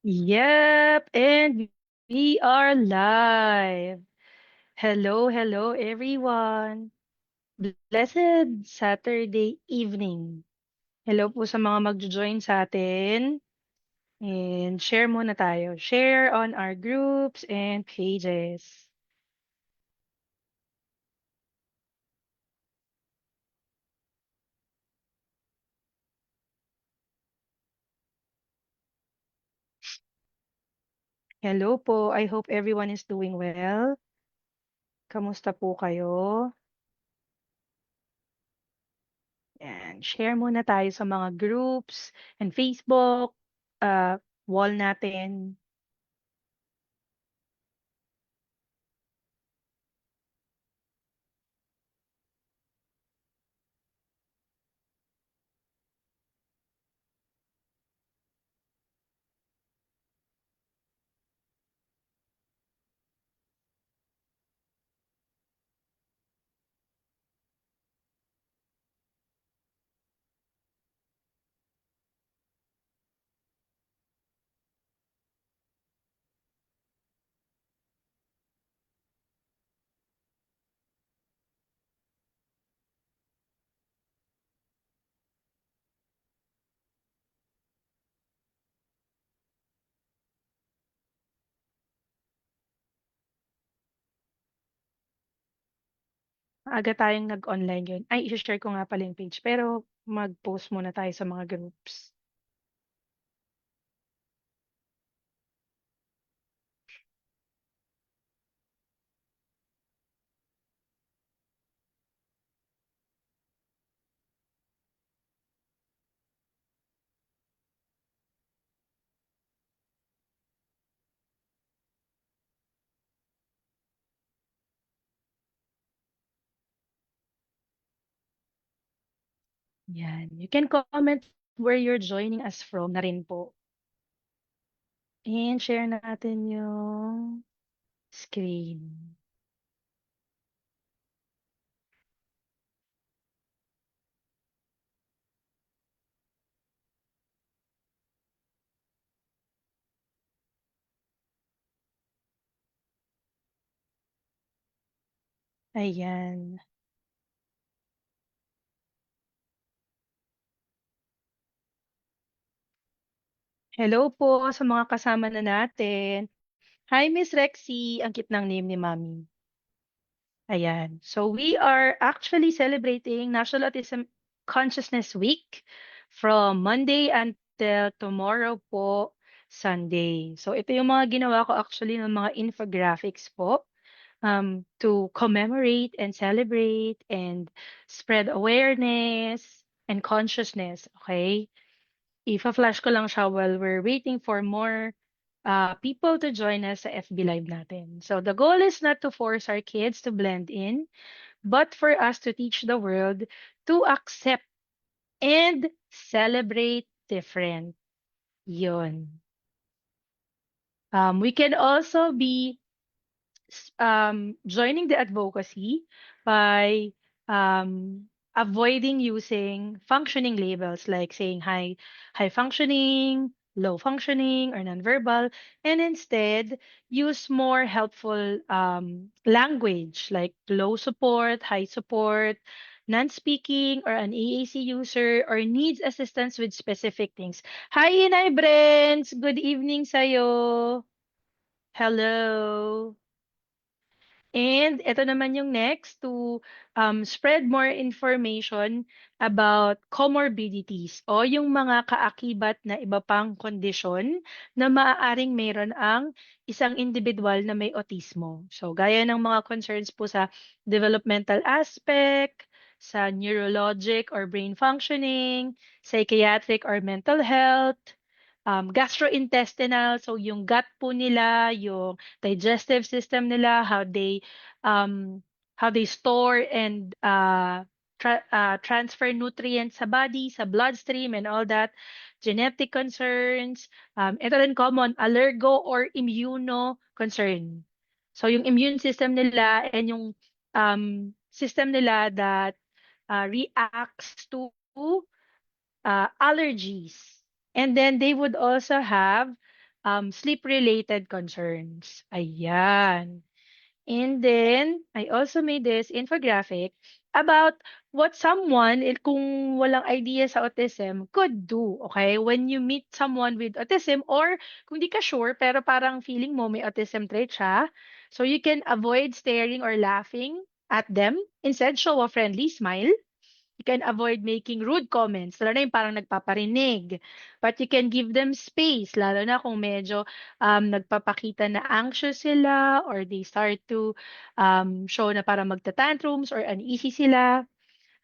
Yep, and we are live. Hello, everyone. Blessed Saturday evening. Hello po sa mga magjo-join sa atin. And share muna tayo. Share on our groups and pages. Hello po. I hope everyone is doing well. Kamusta po kayo? And share muna tayo sa mga groups and Facebook, wall natin. Aga tayong nag-online yun. Ay, i-share ko nga pala yung page. Pero mag-post muna tayo sa mga groups. Yan. You can comment where you're joining us from na rin po. And share natin yung screen. Ayan. Hello po sa mga kasama na natin. Hi, Miss Rexy. Ang cute ng name ni Mami. Ayan. So we are actually celebrating National Autism Consciousness Week from Monday until tomorrow po, Sunday. So ito yung mga ginawa ko actually ng mga infographics po to commemorate and celebrate and spread awareness and consciousness. Okay? Ifa-flash ko lang siya while we're waiting for more people to join us sa FB Live natin. So the goal is not to force our kids to blend in, but for us to teach the world to accept and celebrate different. Yun. We can also be joining the advocacy by avoiding using functioning labels like saying high functioning, low functioning, or nonverbal, and instead use more helpful language like low support, high support, non-speaking, or an AAC user, or needs assistance with specific things. Hi, Inay Brents! Good evening sa'yo! Hello! And ito naman yung next to spread more information about comorbidities o yung mga kaakibat na iba pang kondisyon na maaaring meron ang isang individual na may autismo. So, gaya ng mga concerns po sa developmental aspect, sa neurologic or brain functioning, psychiatric or mental health, gastrointestinal, so yung gut po nila, yung digestive system nila, um, how they store and transfer nutrients sa body, sa bloodstream and all that, genetic concerns, ito rin common, allergo or immuno concern. So yung immune system nila and yung system nila that reacts to allergies. And then they would also have sleep-related concerns. Ayan. And then, I also made this infographic about what someone, kung walang idea sa autism, could do, okay? When you meet someone with autism or kung di ka sure, pero parang feeling mo may autism trait siya, so you can avoid staring or laughing at them. Instead, show a friendly smile. You can avoid making rude comments, lalo na yung parang nagpaparinig. But you can give them space, lalo na kung medyo nagpapakita na anxious sila or they start to show na parang magta-tantrums or uneasy sila.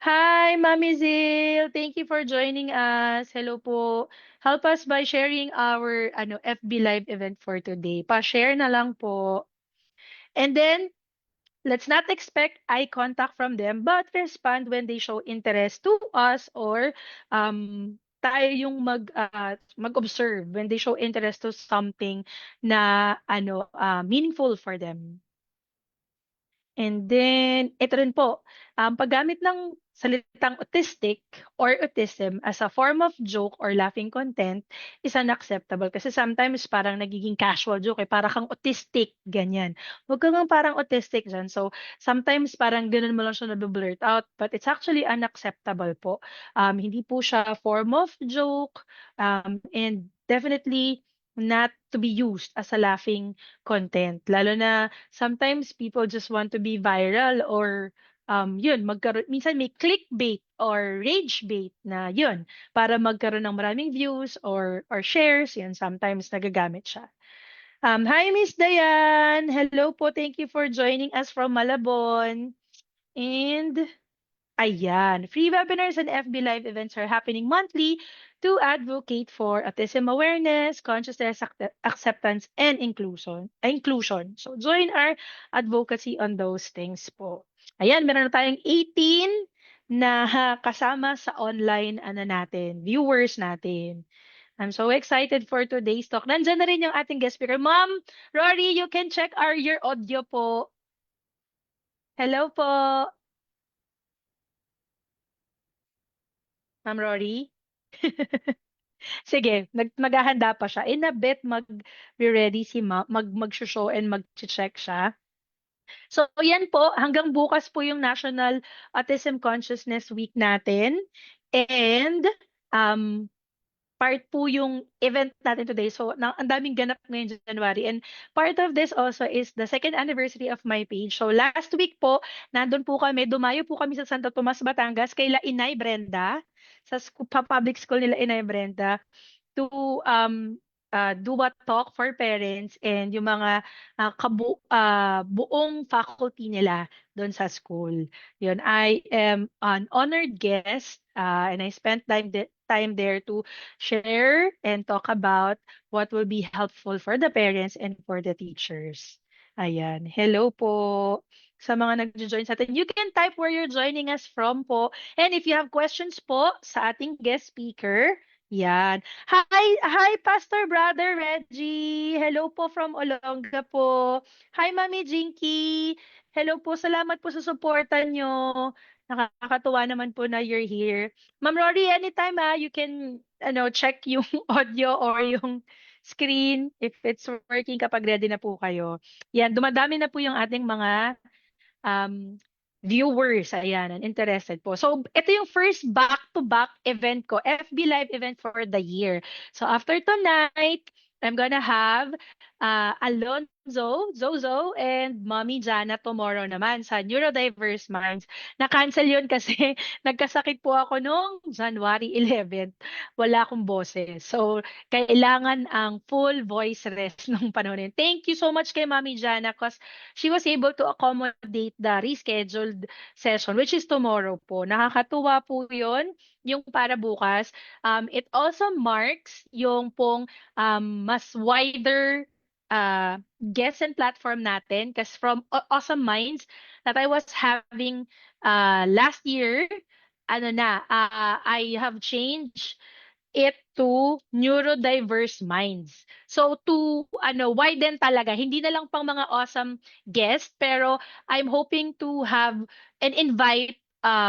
Hi, Mami Zil! Thank you for joining us. Hello po. Help us by sharing our FB Live event for today. Pa-share na lang po. And then, let's not expect eye contact from them, but respond when they show interest to us or tayo yung mag-observe when they show interest to something na meaningful for them. And then, ito rin po, paggamit ng salitang autistic or autism as a form of joke or laughing content is unacceptable kasi sometimes parang nagiging casual joke parang kang autistic, ganyan. Huwag ka nga parang autistic dyan. So, sometimes parang ganun mo lang siya nabiblurt out but it's actually unacceptable po. Hindi po siya form of joke and definitely not to be used as a laughing content. Lalo na sometimes people just want to be viral or yun, minsan may clickbait or rage bait na yun, para magkaroon ng maraming views or shares, yun, sometimes nagagamit siya. Hi, Miss Dayan! Hello po, thank you for joining us from Malabon. And ayan, free webinars and FB Live events are happening monthly to advocate for autism awareness, consciousness, acceptance, and inclusion. So join our advocacy on those things po. Ayan, meron na tayong 18 na kasama sa online viewers natin. I'm so excited for today's talk. Nandyan na rin yung ating guest speaker. Ma'am Rory, you can check your audio po. Hello po, Ma'am Rory. Sige, maghahanda pa siya. In a bit, mag-ready si mag-show and mag-check siya. So, yan po, hanggang bukas po yung National Autism Consciousness Week natin. And, um, part po yung event natin today. So, ang daming ganap ngayon January. And part of this also is the second anniversary of my page. So, last week po, nandun po kami, dumayo po kami sa Santo Tomas, Batangas, kay Inay Brenda, sa public school nila Inay Brenda to do a talk for parents and yung mga buong faculty nila doon sa school. Yun, I am an honored guest and I spent time there to share and talk about what will be helpful for the parents and for the teachers. Ayan. Hello po sa mga nagjo-join sa atin. You can type where you're joining us from po. And if you have questions po sa ating guest speaker, yan. Hi, Pastor Brother Reggie. Hello po from Olonga po. Hi, Mami Jinky. Hello po. Salamat po sa suporta nyo. Nakakatuwa naman po na you're here. Ma'am Rory, anytime you can check yung audio or yung screen if it's working kapag ready na po kayo. Yan, dumadami na po yung ating mga um, viewers, ayan, and interested po. So, ito yung first back-to-back event ko, FB Live event for the year. So, after tonight, I'm gonna have Alonzo, Zozo, and Mommy Jana tomorrow naman sa Neurodiverse Minds. Na-cancel yun kasi nagkasakit po ako noong January 11th. Wala akong boses. So, kailangan ang full voice rest nung panahon yun. Thank you so much kay Mommy Jana because she was able to accommodate the rescheduled session, which is tomorrow po. Nakakatuwa po yun, yung para bukas. It also marks yung pong mas wider guests and platform natin because from Awesome Minds that I was having last year, I have changed it to neurodiverse minds. So to widen talaga, hindi na lang pang mga awesome guests, pero I'm hoping to have and invite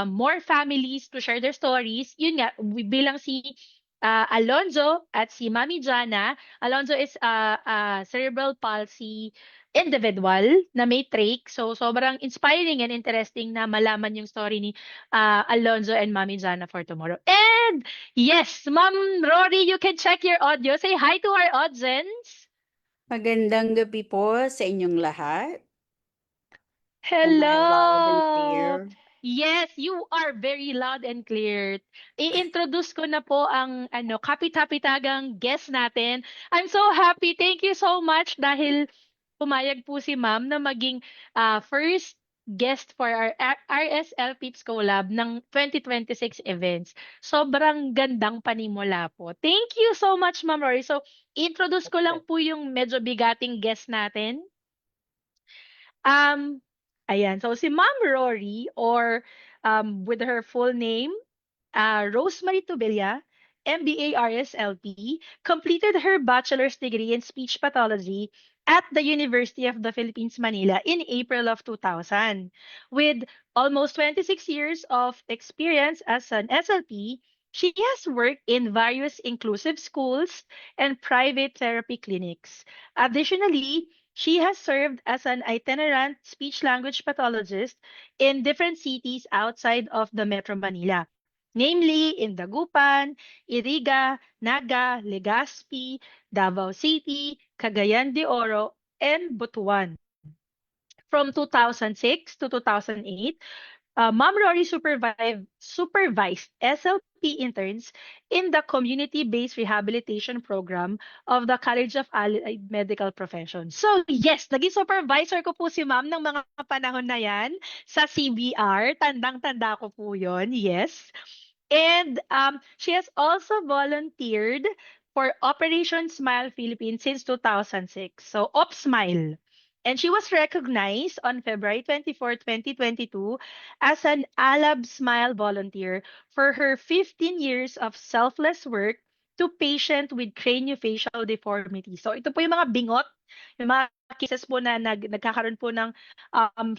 more families to share their stories. Yun nga, bilang si Alonzo at si Mami Jana. Alonzo is a cerebral palsy individual na may trach. So, sobrang inspiring and interesting na malaman yung story ni Alonzo and Mami Jana for tomorrow. And yes, Ma'am Rory, you can check your audio. Say hi to our audience. Magandang gabi po sa inyong lahat. Am I loud and Hello! clear? Yes, you are very loud and clear. I-introduce ko na po ang kapit-kapitagang guest natin. I'm so happy. Thank you so much dahil pumayag po si Ma'am na maging first guest for our RSL Pips Collab ng 2026 events. Sobrang gandang panimula po. Thank you so much, Ma'am Rory. So, introduce ko lang po yung medyo bigating guest natin. Um, Ayan. So, si Ma'am Rory or with her full name, Rosemary Tubilla, MBA RSLP, completed her bachelor's degree in speech pathology at the University of the Philippines, Manila in April of 2000. With almost 26 years of experience as an SLP, she has worked in various inclusive schools and private therapy clinics. Additionally, she has served as an itinerant speech language pathologist in different cities outside of the Metro Manila, namely in Dagupan, Iriga, Naga, Legazpi, Davao City, Cagayan de Oro, and Butuan. From 2006 to 2008, Ma'am Rory supervised SLP interns in the community-based rehabilitation program of the College of Allied Medical Professions. So yes, naging supervisor ko po si Ma'am ng mga panahon na yan sa CBR. Tandang-tanda ko po yon, yes. And she has also volunteered for Operation Smile Philippines since 2006. So, OpSmile. And she was recognized on February 24, 2022 as an Alab Smile volunteer for her 15 years of selfless work to patient with craniofacial deformity. So ito po yung mga bingot, yung mga cases po na nagkakaroon po ng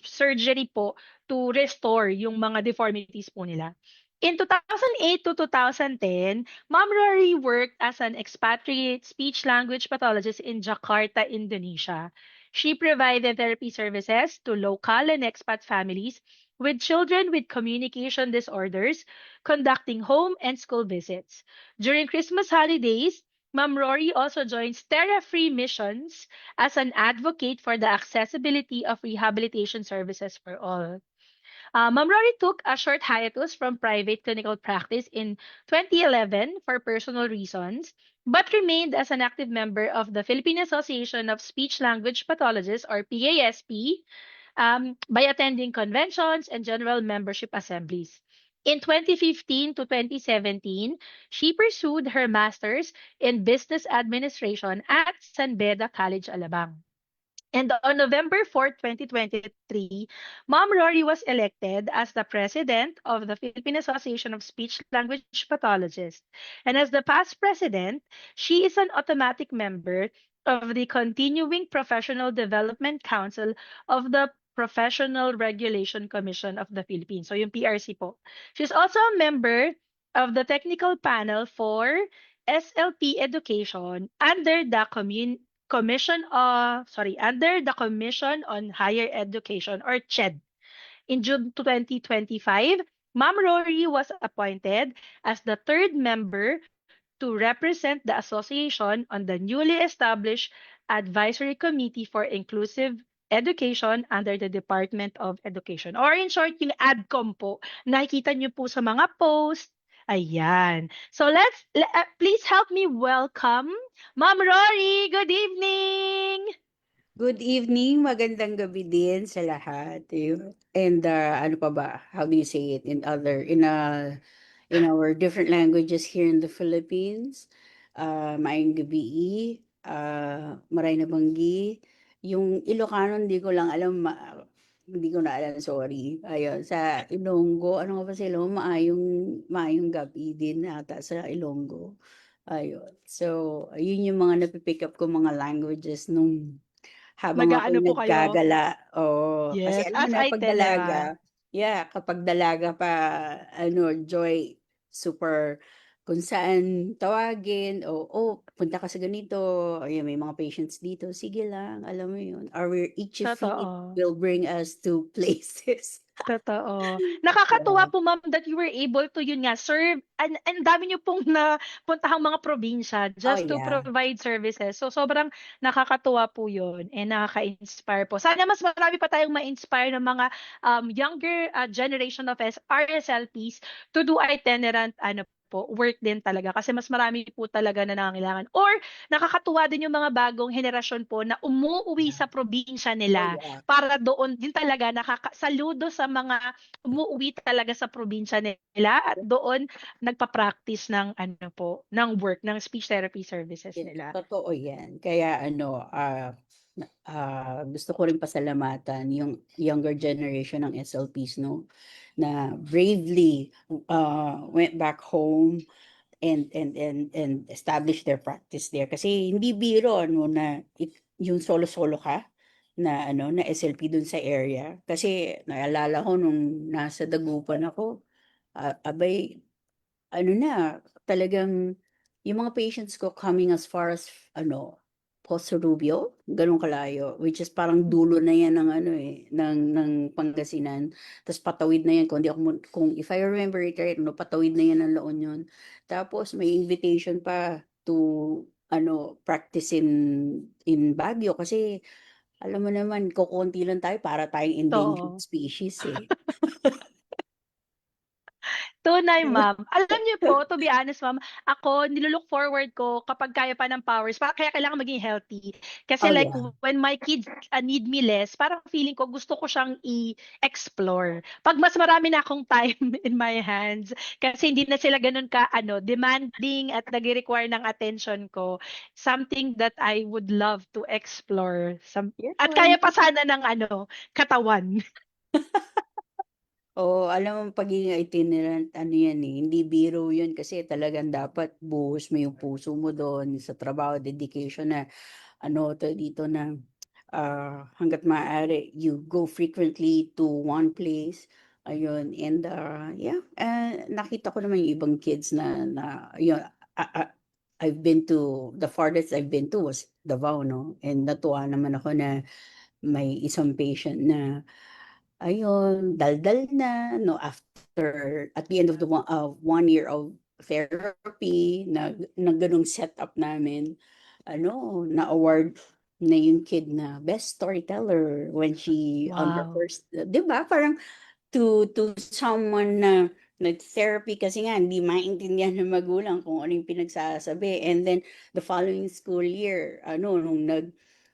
surgery po to restore yung mga deformities po nila. In 2008 to 2010, Ma'am Rory worked as an expatriate speech language pathologist in Jakarta, Indonesia. She provided therapy services to local and expat families with children with communication disorders, conducting home and school visits. During Christmas holidays, Ma'am Rory also joins Terra Free Missions as an advocate for the accessibility of rehabilitation services for all. Ma'am Rory took a short hiatus from private clinical practice in 2011 for personal reasons, but remained as an active member of the Philippine Association of Speech Language Pathologists, or PASP, by attending conventions and general membership assemblies. In 2015 to 2017, she pursued her master's in business administration at San Beda College, Alabang. And on November 4th, 2023, Mom Rory was elected as the president of the Philippine Association of Speech Language Pathologists. And as the past president, she is an automatic member of the Continuing Professional Development Council of the Professional Regulation Commission of the Philippines. So yung PRC po. She's also a member of the technical panel for SLP education under the under the Commission on Higher Education, or CHED. In June 2025, Ma'am Rory was appointed as the third member to represent the association on the newly established Advisory Committee for Inclusive Education under the Department of Education. Or in short, yung ADCOM po. Nakikita niyo po sa mga post. Ayan. So please help me welcome Ma'am Rory. Good evening! Good evening, magandang gabi din sa lahat. And ano pa ba? How do you say it in our different languages here in the Philippines? Maayong gabi, maray na banggi. Yung Ilocano hindi ko lang alam, hindi ko na alam, sorry. Ayun, sa Ilonggo, ano nga ba sa Ilonggo? Maayong gabi din ata sa Ilonggo. Ayun. So, yun yung mga napipick up ko mga languages nung habang Nag-aano ako'y po kayo? naggagala, oo. Kasi Yes, alam mo as na 'pag itinerant. dalaga, yeah, kapag dalaga pa ano, Joy, super kung saan tawagin o, "Oh, punta ka sa ganito, ayan may mga patients dito." Sige lang, alam mo yun, our itchy feet Totoo. will bring us to places. Totoo. Nakakatuwa Yeah. po ma'am that you were able to yun nga serve ang dami niyo pong napuntahang mga probinsya Oh, just to yeah. provide services. So sobrang nakakatuwa po yun and nakaka-inspire po. Sana mas marami pa tayong ma-inspire ng mga younger generation of RSLPs to do itinerant po work din talaga kasi mas marami po talaga na nangangailangan. Or nakakatuwa din yung mga bagong henerasyon po na umuuwi Yeah. sa probinsya Oh, nila yeah. para doon din talaga saludo sa mga umuuwi talaga sa probinsya nila at doon nagpa-practice ng ng work, ng speech therapy services Yes, nila. totoo yan. Kaya ano, gusto ko rin pasalamatan yung younger generation ng SLPs, no, na bravely went back home and establish their practice there. Kasi hindi biro ano na yung solo-solo ka na ano na SLP dun sa area. Kasi naalala ko nung nasa Dagupan ako, abay ano na, talagang yung mga patients ko coming as far as ano, Poso Rubio, gano'n kalayo, which is parang dulo na 'yan ng ano, eh, ng Pangasinan. Tapos patawid na 'yan kung if I remember it right 'no, patawid na 'yan ng La Union. Tapos may invitation pa to ano, practice in Baguio kasi alam mo naman kokonti lang tayo para tayong endangered Oo. species, eh. Tunay, ma'am. Alam niyo po, to be honest, ma'am, ako nilu forward ko kapag kaya pa ng powers kaya kailangan maging healthy. Kasi Oh, like yeah. when my kids need me less, parang feeling ko gusto ko siyang i-explore. Pag mas marami na akong time in my hands, kasi hindi na sila ganun ka demanding at nagre-require ng attention ko, something that I would love to explore. Yeah. At kaya pa sana ng katawan. Oo, alam mo pagiging itinerant ano yan, eh, hindi biro yun kasi talagang dapat buhos mo yung puso mo dun sa trabaho, dedication na ano 'to dito na, hangga't maaari you go frequently to one place, ayun and, yeah, nakita ko naman yung ibang kids na yun, ah, ah, I've been to the farthest I've been to was Davao 'no, and natuwa naman ako na may isang patient na ayun, daldal na 'no, after at the end of the 1 year of therapy na gano'ng setup namin, ano, na-award na yung kid na best storyteller when she on her Wow. first 'di ba parang to someone na nag-therapy kasi nga hindi maintindihan ng magulang kung ano yung pinagsasabi and then the following school year ano nung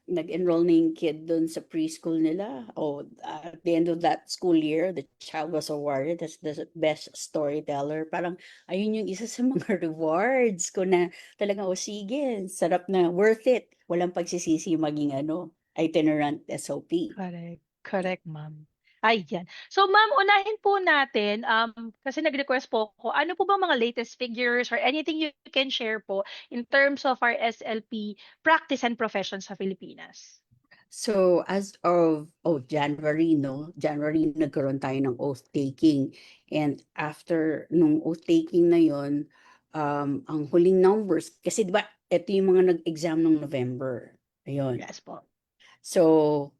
nag-enroll na yung kid dun sa preschool nila o at the end of that school year the child was awarded as the best storyteller parang ayun yung isa sa mga rewards ko na talagang o sige sarap na worth it walang pagsisisi maging ano itinerant SOP. Correct. Correct, ma'am. Ayan. So, ma'am, unahin po natin, kasi nag-request po ako, ano po ba mga latest figures or anything you can share po in terms of our SLP practice and profession sa Pilipinas? So, as of, January, no? January, nagkaroon tayo ng oath taking. And after nung oath taking na yon, ang huling numbers, kasi di ba, ito yung mga nag-exam ng November. Ayun. Yes po. So,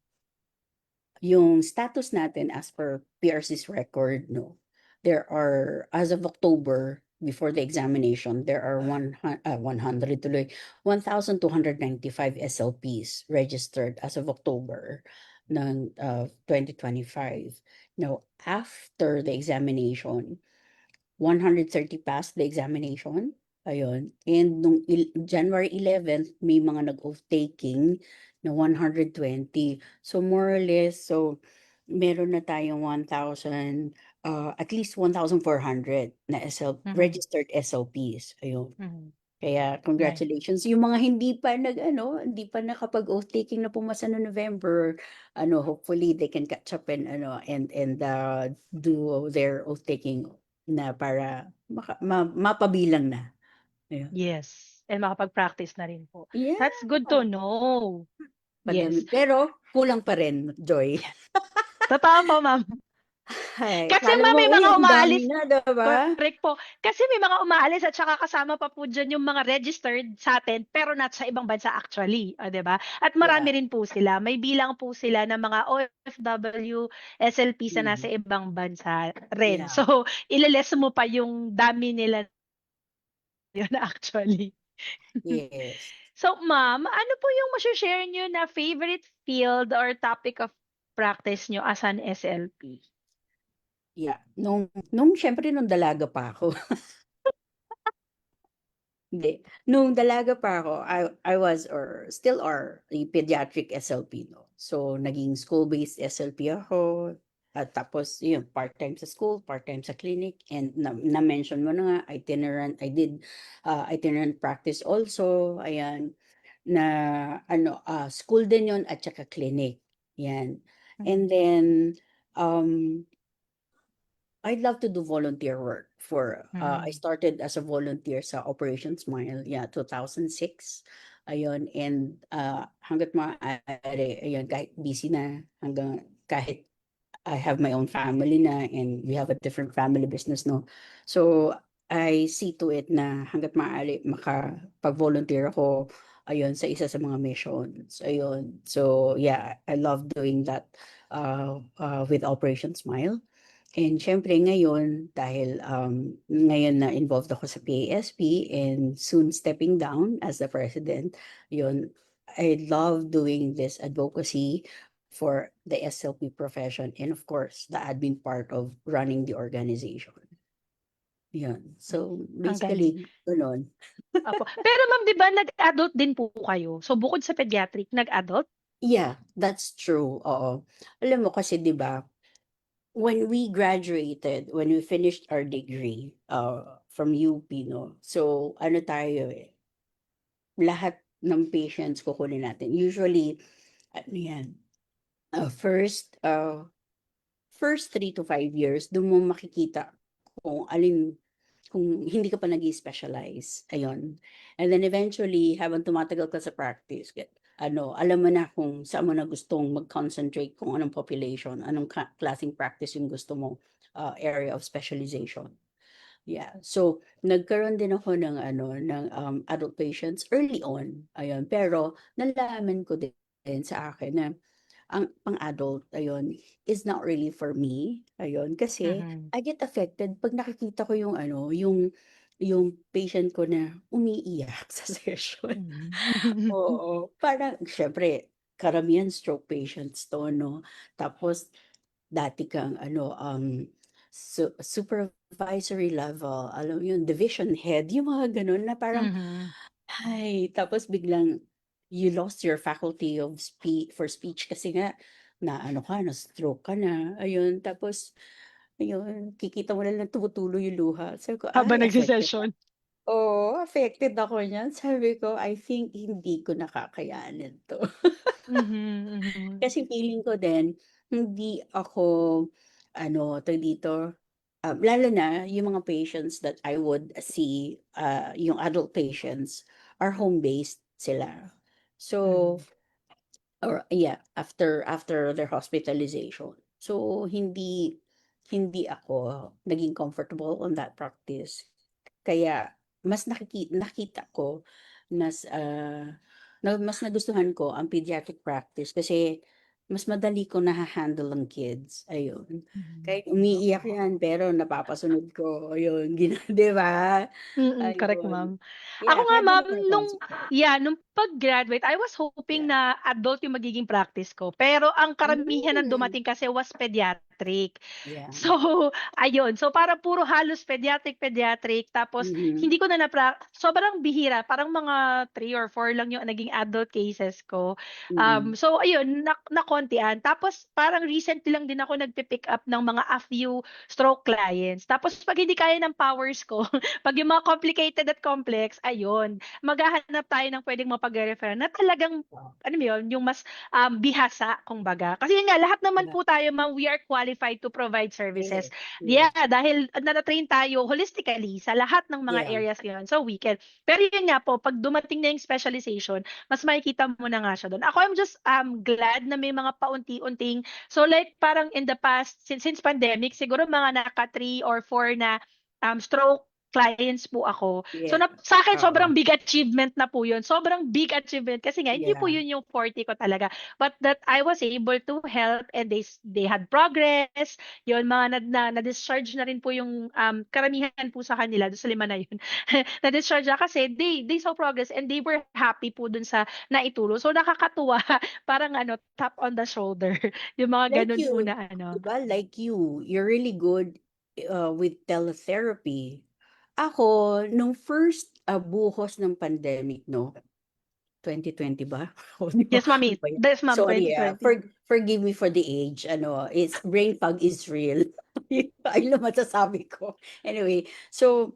yung status natin as per PRC's record, no, there are, as of October, before the examination, there are 100 tuloy, 1,295 SLPs registered as of October ng 2025. Now, after the examination, 130 passed the examination. Ayun. And nung January 11th, may mga nag-oath taking na 120. So more or less, so meron na tayong 1,000, at least 1,400 na Mhm. registered SOPs. Ayun. Mhm. Kaya Nice. congratulations. Yung mga hindi pa nakapag-oath taking na pumasa no November, ano, hopefully they can catch up and ano and do their oath taking na para mapabilang na. Ayun. Yes. And makapag-practice na rin po. Yeah, That's good to know. madami. Yes. Pero kulang pa rin, Joy. Totoo po, ma'am. Ay, Kasi akala mo, may uy, mga ang dami umaalis. na, 'di ba? Correct po. Kasi may mga umaalis at saka kasama pa po dyan yung mga registered sa atin pero not sa ibang bansa actually. O, 'di ba? At marami Yeah. rin po sila. May bilang po sila ng mga OFW, SLP sa nasa Mhm. ibang bansa rin. Yeah. So, ilales mo pa yung dami nila yun actually. Yes. So, ma'am, ano po yung share nyo na favorite field or topic of practice nyo as an SLP? Yeah. Nung siyempre nung dalaga pa ako. Hindi. Nung dalaga pa ako, I was or still are a pediatric SLP, no? So, naging school-based SLP ako. At tapos, yun, part-time sa school, part-time sa clinic. And na-mention mo na nga, itinerant, I did itinerant practice also. Ayan, na school din yun at saka clinic. Yan. And Mhm. then, um, I'd love to do volunteer work for I Mhm. started as a volunteer sa Operation Smile, yeah, 2006. Ayun, and hangga't maaari, ayun, kahit busy na, hanggang kahit I have my own family na and we have a different family business, no? So, I see to it na hangga't maaari makapag-volunteer ako, ayun, sa isa sa mga missions. Ayun. So, yeah, I love doing that with Operation Smile. And siyempre ngayon, dahil ngayon na involved ako sa PASP and soon stepping down as the president, yun, I love doing this advocacy for the SLP profession and of course, the admin part of running the organization. Yun. So, Ang galing. basically, gano'n. Opo. Pero ma'am, 'di ba nag-adult din po kayo? So bukod sa pediatric, nag-adult? Yeah, that's true, oo. Alam mo kasi 'di ba, when we graduated, when we finished our degree, from UP 'no, so ano tayo, eh, lahat ng patients kukunin natin. Usually, ano 'yan, first, first 3 to 5 years dun mo makikita kung alin kung hindi ka pa nag-i-specialize, ayun. And then eventually, habang tumatagal ka sa practice, alam mo na kung saan mo na gustong mag-concentrate, kung anong population, anong klaseng practice yung gusto mo, area of specialization. Yeah. So, nagkaroon din ako ng adult patients early on, ayun. Pero nalaman ko din sa akin na ang pang-adult, ayun, is not really for me, ayun. Kasi Mhm. I get affected 'pag nakikita ko yung patient ko na umiiyak sa session. Mhm. Oo, parang siyempre karamihan stroke patients 'to 'no. Tapos dati kang supervisory level, alam mo yun, division head, yung mga gano'n na parang, Mhm. ay, tapos biglang you lost your faculty of for speech kasi nga na-stroke ka na, ayun. Tapos ayun, kikita mo na lang tumutulo yung luha. Sabi ko, Habang "Ay, affected." nagse-session. Oo, affected ako niyan. Sabi ko, "I think hindi ko nakakayanin 'to." Mhm, mhm. Kasi feeling ko din, hindi ako tawag dito, lalo na yung mga patients that I would see, yung adult patients are home-based sila. So, Mhm. or yeah, after their hospitalization. So, hindi hindi ako naging comfortable on that practice. Kaya mas nakita ko na mas nagustuhan ko ang pediatric practice kasi mas madali ko naha-handle ang kids, ayun. Mhm. Kahit umiiyak Oo. 'yan pero napapasunod ko, ayun, 'di ba? Correct Ayun. ma'am. Ako Yeah, nga kaya ma'am gano'n ako nung concentrate. nung pag-graduate I was hoping Yeah. na adult yung magiging practice ko, pero ang karamihan ng Hmm, dumating kasi was pediatric. yeah. So, ayun. So, parang puro halos pediatric tapos Mhm, hindi ko na sobrang bihira, parang mga 3 or 4 lang yung naging adult cases ko. mm. So ayun, nakontian. Tapos parang recently lang din ako nagpi-pick up ng mga a few stroke clients. Tapos 'pag hindi kaya ng powers ko 'pag yung mga complicated at complex, ayun, maghahanap tayo ng puwedeng mapagre-referran na talagang Oh, alam mo yun, yung mas, bihasa kumbaga. Kasi yun nga, lahat naman yeah, po tayo ma'am, we are qualified to provide services. Yes, Yeah, yes. dahil na-train tayo holistically sa lahat ng mga Yeah. areas ngayon. So we can. Pero yun nga po, pag dumating na yung specialization, mas makikita mo na nga siya doon. Ako, I'm just glad na may mga paunti-unting. So like parang in the past, since pandemic, siguro mga naka 3 or 4 na stroke clients po ako. So Yeah. sa akin Oo. sobrang big achievement na po 'yun. Sobrang big achievement kasi nga hindi po Yeah. 'yun yung forte ko talaga. But that I was able to help and they had progress. 'Yun mga na-discharge na rin po yung karamihan po sa kanila do sa 5 na 'yun. Na-discharge na kasi they saw progress and they were happy po dun sa naitulong. So nakakatuwa, parang tap on the shoulder. Yung mga Like ganun po you, na di ba? Like you're really good with teletherapy. Ako, nung first buhos ng pandemic, no? 2020 ba? O, di ba? Yes, Ano mami. ba yan? Yes, ma'am, Sorry, 2020. forgive me for the age. Ano, it's brain fog is real. Ayun lang masasabi ko. Anyway, so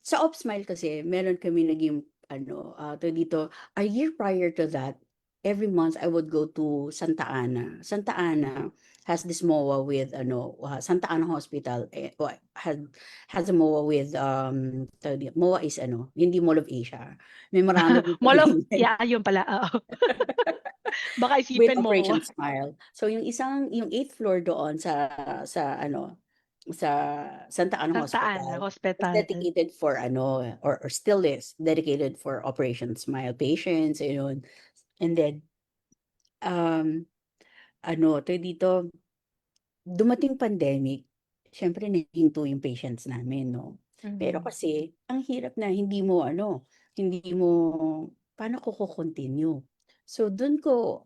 sa Opsmile kasi meron kami naging ano, tawag dito, a year prior to that, every month I would go to Santa Ana. Santa Ana has this MOA with ano, Santa Ana Hospital has a MOA with tawag dito, MOA is ano, hindi Mall of Asia. May marami din Mall of, kami yeah, yun pala. Oo. Baka with isipin mo. Operation Smile. So yung 8th floor doon sa ano sa Santa Ana Santa Ana Hospital is Hospital. dedicated for ano or still is dedicated for Operation Smile patients yun. And then um ano to dito dumating pandemic, syempre nahinto yung patients namin, no? Pero Mhm. kasi ang hirap na hindi mo paano ko ko-continue. So dun ko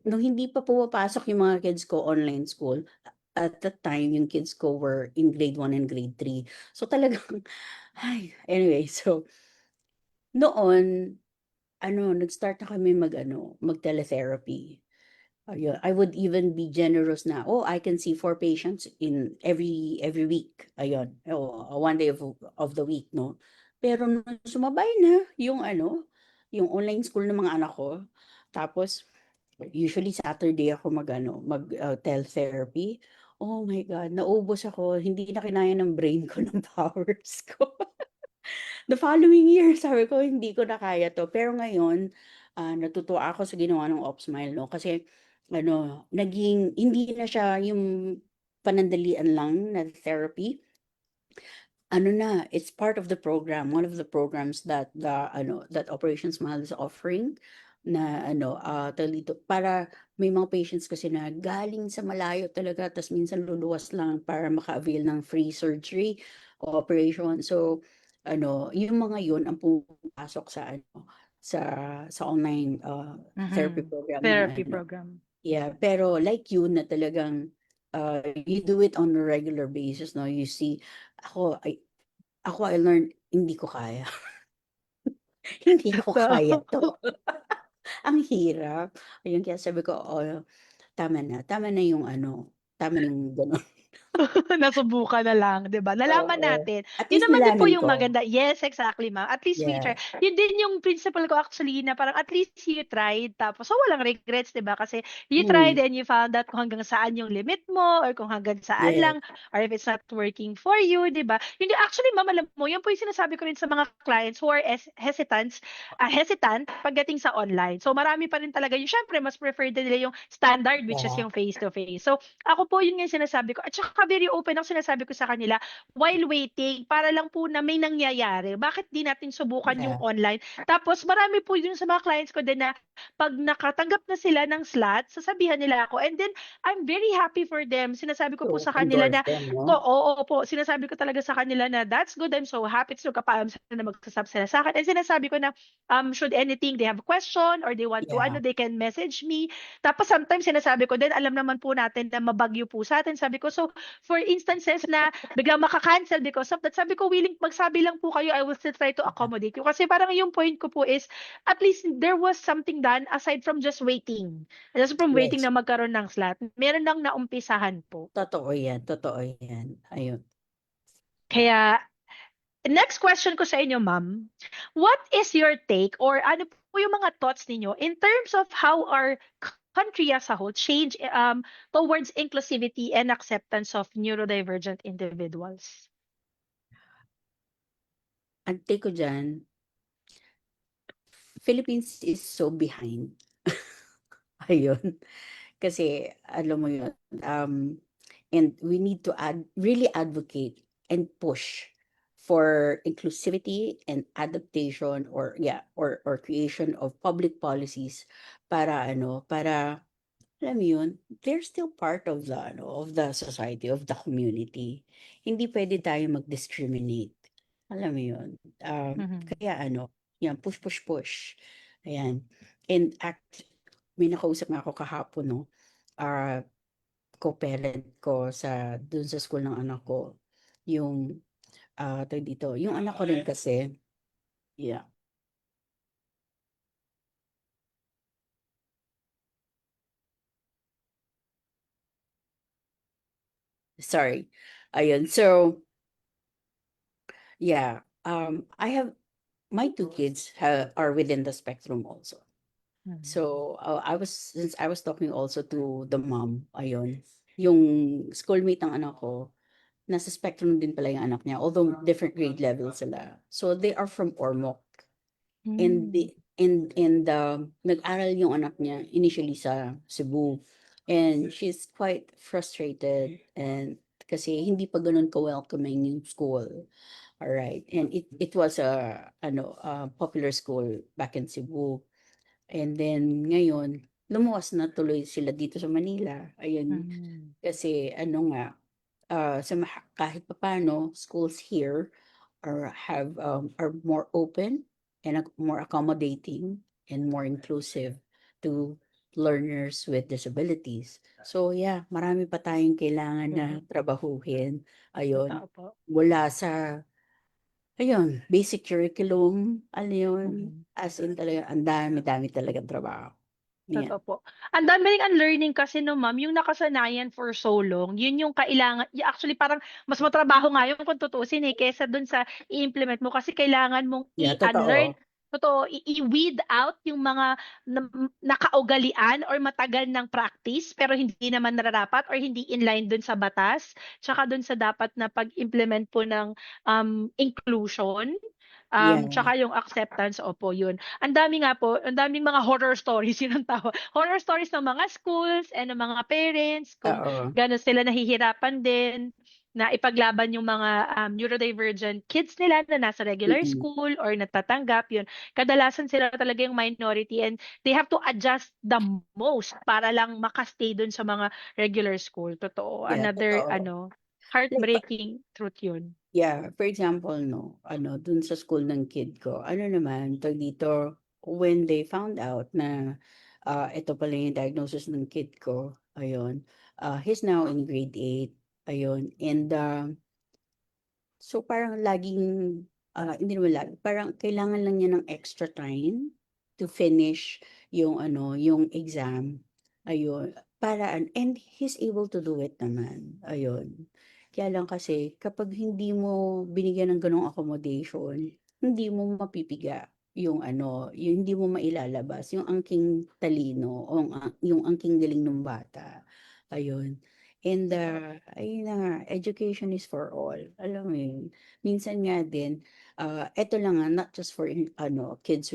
nung hindi pa pumapasok yung mga kids ko online school, at that time yung kids ko were in grade 1 and grade 3. So talagang ay, anyway, so noon ano, nag-start na kami mag-teletherapy. Ayun, I would even be generous na, "Oh, I can see 4 patients in every week." Ayun, oo, 1 day of the week, 'no. Pero nung sumabay na yung online school ng mga anak ko, tapos usually Saturday ako teletherapy. Oh my God, naubos ako, hindi na kinaya ng brain ko, ng powers ko. The following year sabi ko, "Hindi ko na kaya 'to." Pero ngayon, natutuwa ako sa ginawa ng Opsmile 'no, kasi ano, naging hindi na siya yung panandalian lang na therapy. Ano na, it's part of the program, one of the programs that Operation Smile is offering na tawag dito, para may mga patients kasi na galing sa malayo talaga ta's minsan luluwas lang para maka-avail ng free surgery o operation. So, yung mga yun ang pumapasok sa sa online, therapy Mhm. program ng Therapy program. yeah, pero like you na talagang, you do it on a regular basis 'no, you see ako I learned hindi ko kaya. Hindi ko kaya So, 'to. Ang hirap. Ayun, kaya sabi ko, "Oh, tama na yung tama na yung gano'n." nasubukan na lang, 'di ba? Nalaman Oo, natin. at 'Yun least naman din po nalaman yung ko. maganda. Yes, exactly, ma'am. At least we try. Yeah, 'Yun din yung principle ko actually na parang at least you tried tapos so walang regrets, 'di ba? Kasi you tried mm, and you found out kung hanggang saan yung limit mo or kung hanggang saan yes, lang or if it's not working for you, 'di ba? Yun actually, ma'am, alam mo, yan po yung sinasabi ko rin sa mga clients who are hesitant pagdating sa online. So marami pa rin talaga yung syempre mas preferred nila yung standard which is yeah, yung face to face. So ako po yun nga yung sinasabi ko at saka very open ang sinasabi ko sa kanila while waiting para lang po na may nangyayari. Bakit di natin subukan yung yeah, online? Tapos marami po yun sa mga clients ko din na pag nakatanggap na sila ng slot, sasabihan nila ako and then I'm very happy for them. Sinasabi ko po to sa kanila endorse na them 'no? oo po, sinasabi ko talaga sa kanila na that's good. I'm so happy to kapaalam sila na magsasab sila sa akin. And sinasabi ko na should anything they have a question or they want to Yeah, they can message me. Tapos sometimes sinasabi ko din, alam naman po natin na mabagyo po sa atin. Sabi ko, so for instances na biglang maka-cancel because of that, sabi ko, willing magsabi lang po kayo, I will still try to yeah, accommodate you. Kasi parang yung point ko po is, at least there was something done aside from just waiting. Just from waiting yes, na magkaroon ng slot. Meron lang naumpisahan po. totoo yan, ayun. Yeah. Kaya, next question ko sa inyo, ma'am. What is your take or ano po yung mga thoughts ninyo in terms of how our country as a whole change towards inclusivity and acceptance of neurodivergent individuals? Ang take ko diyan, Philippines is so behind. Ayun. Kasi alam mo yun, and we need to really advocate and push for inclusivity and adaptation, or yeah, or creation of public policies para para alam mo yun, they're still part of the of the society, of the community. Hindi pwede tayo mag-discriminate. Alam mo yun. Mhm. Kaya yan, push, push, push. Ayan. And may nakausap nga ako kahapon, no? Ah, co-parent ko dun sa school ng anak ko. Yung, tawag dito, yung anak ko rin kasi, yeah, sorry. Ayun. So, yeah, I have my two kids are within the spectrum also. Mhm. So, since I was talking also to the mom, ayun, yung schoolmate ng anak ko, nasa spectrum din pala yung anak niya, although different grade levels sila. So, they are from Ormoc. And Mm. the nag-aral yung anak niya initially sa Cebu. And she's quite frustrated, and kasi hindi pa ganun ka-welcoming yung school. All right. And it was a popular school back in Cebu. And then ngayon, lumuwas na tuloy sila dito sa Manila. Ayun, Mhm. kasi nga, kahit papaano, schools here are more open and more accommodating and more inclusive to learners with disabilities. So yeah, marami pa tayong kailangan na Mhm. trabahuhin. Ayun, Totoo po. mula sa basic curriculum, ano yun, Mhm. as in talaga, ang dami-dami talagang trabaho. Yan. Totoo po. Ang dami ring unlearning kasi no, ma'am, yung nakasanayan for so long, yun yung kailangan, actually parang mas matrabaho nga yun kung tutuusin kesa dun sa i-implement mo kasi kailangan mong Yeah, i-unlearn, totoo. totoo, i-weed out yung mga nakaugalian or matagal ng practice pero hindi naman nararapat or hindi in line dun sa batas, tsaka dun sa dapat na pag-implement po ng inclusion. Yeah, Tsaka yung acceptance, opo, yun. Ang dami nga po, ang daming mga horror stories, yun ang tawag. Horror stories ng mga schools and ng mga parents, kung oo. gano'n sila nahihirapan din na ipaglaban yung mga neurodivergent kids nila na nasa regular Mm, school or natatanggap, yun. Kadalasan sila talaga yung minority and they have to adjust the most para lang makastay dun sa mga regular school. Totoo. yeah, Another, totoo. Like, heartbreaking truth yun. yeah, for example, no, dun sa school ng kid ko, ano naman, tawag dito, when they found out na ito pala yung diagnosis ng kid ko, ayun, he's now in grade 8, ayun, and so parang laging, hindi naman lagi, parang kailangan lang niya ng extra time to finish yung exam, ayun, and he's able to do it naman, ayun. Kaya lang kasi kapag hindi mo binigyan ng gano'ng accommodation, hindi mo mapipiga yung hindi mo mailalabas yung angking talino o yung angking galing ng bata, ayun. And, Totoo. ayun na nga, education is for all, alam mo yun? Minsan nga din, eto lang nga, not just for kids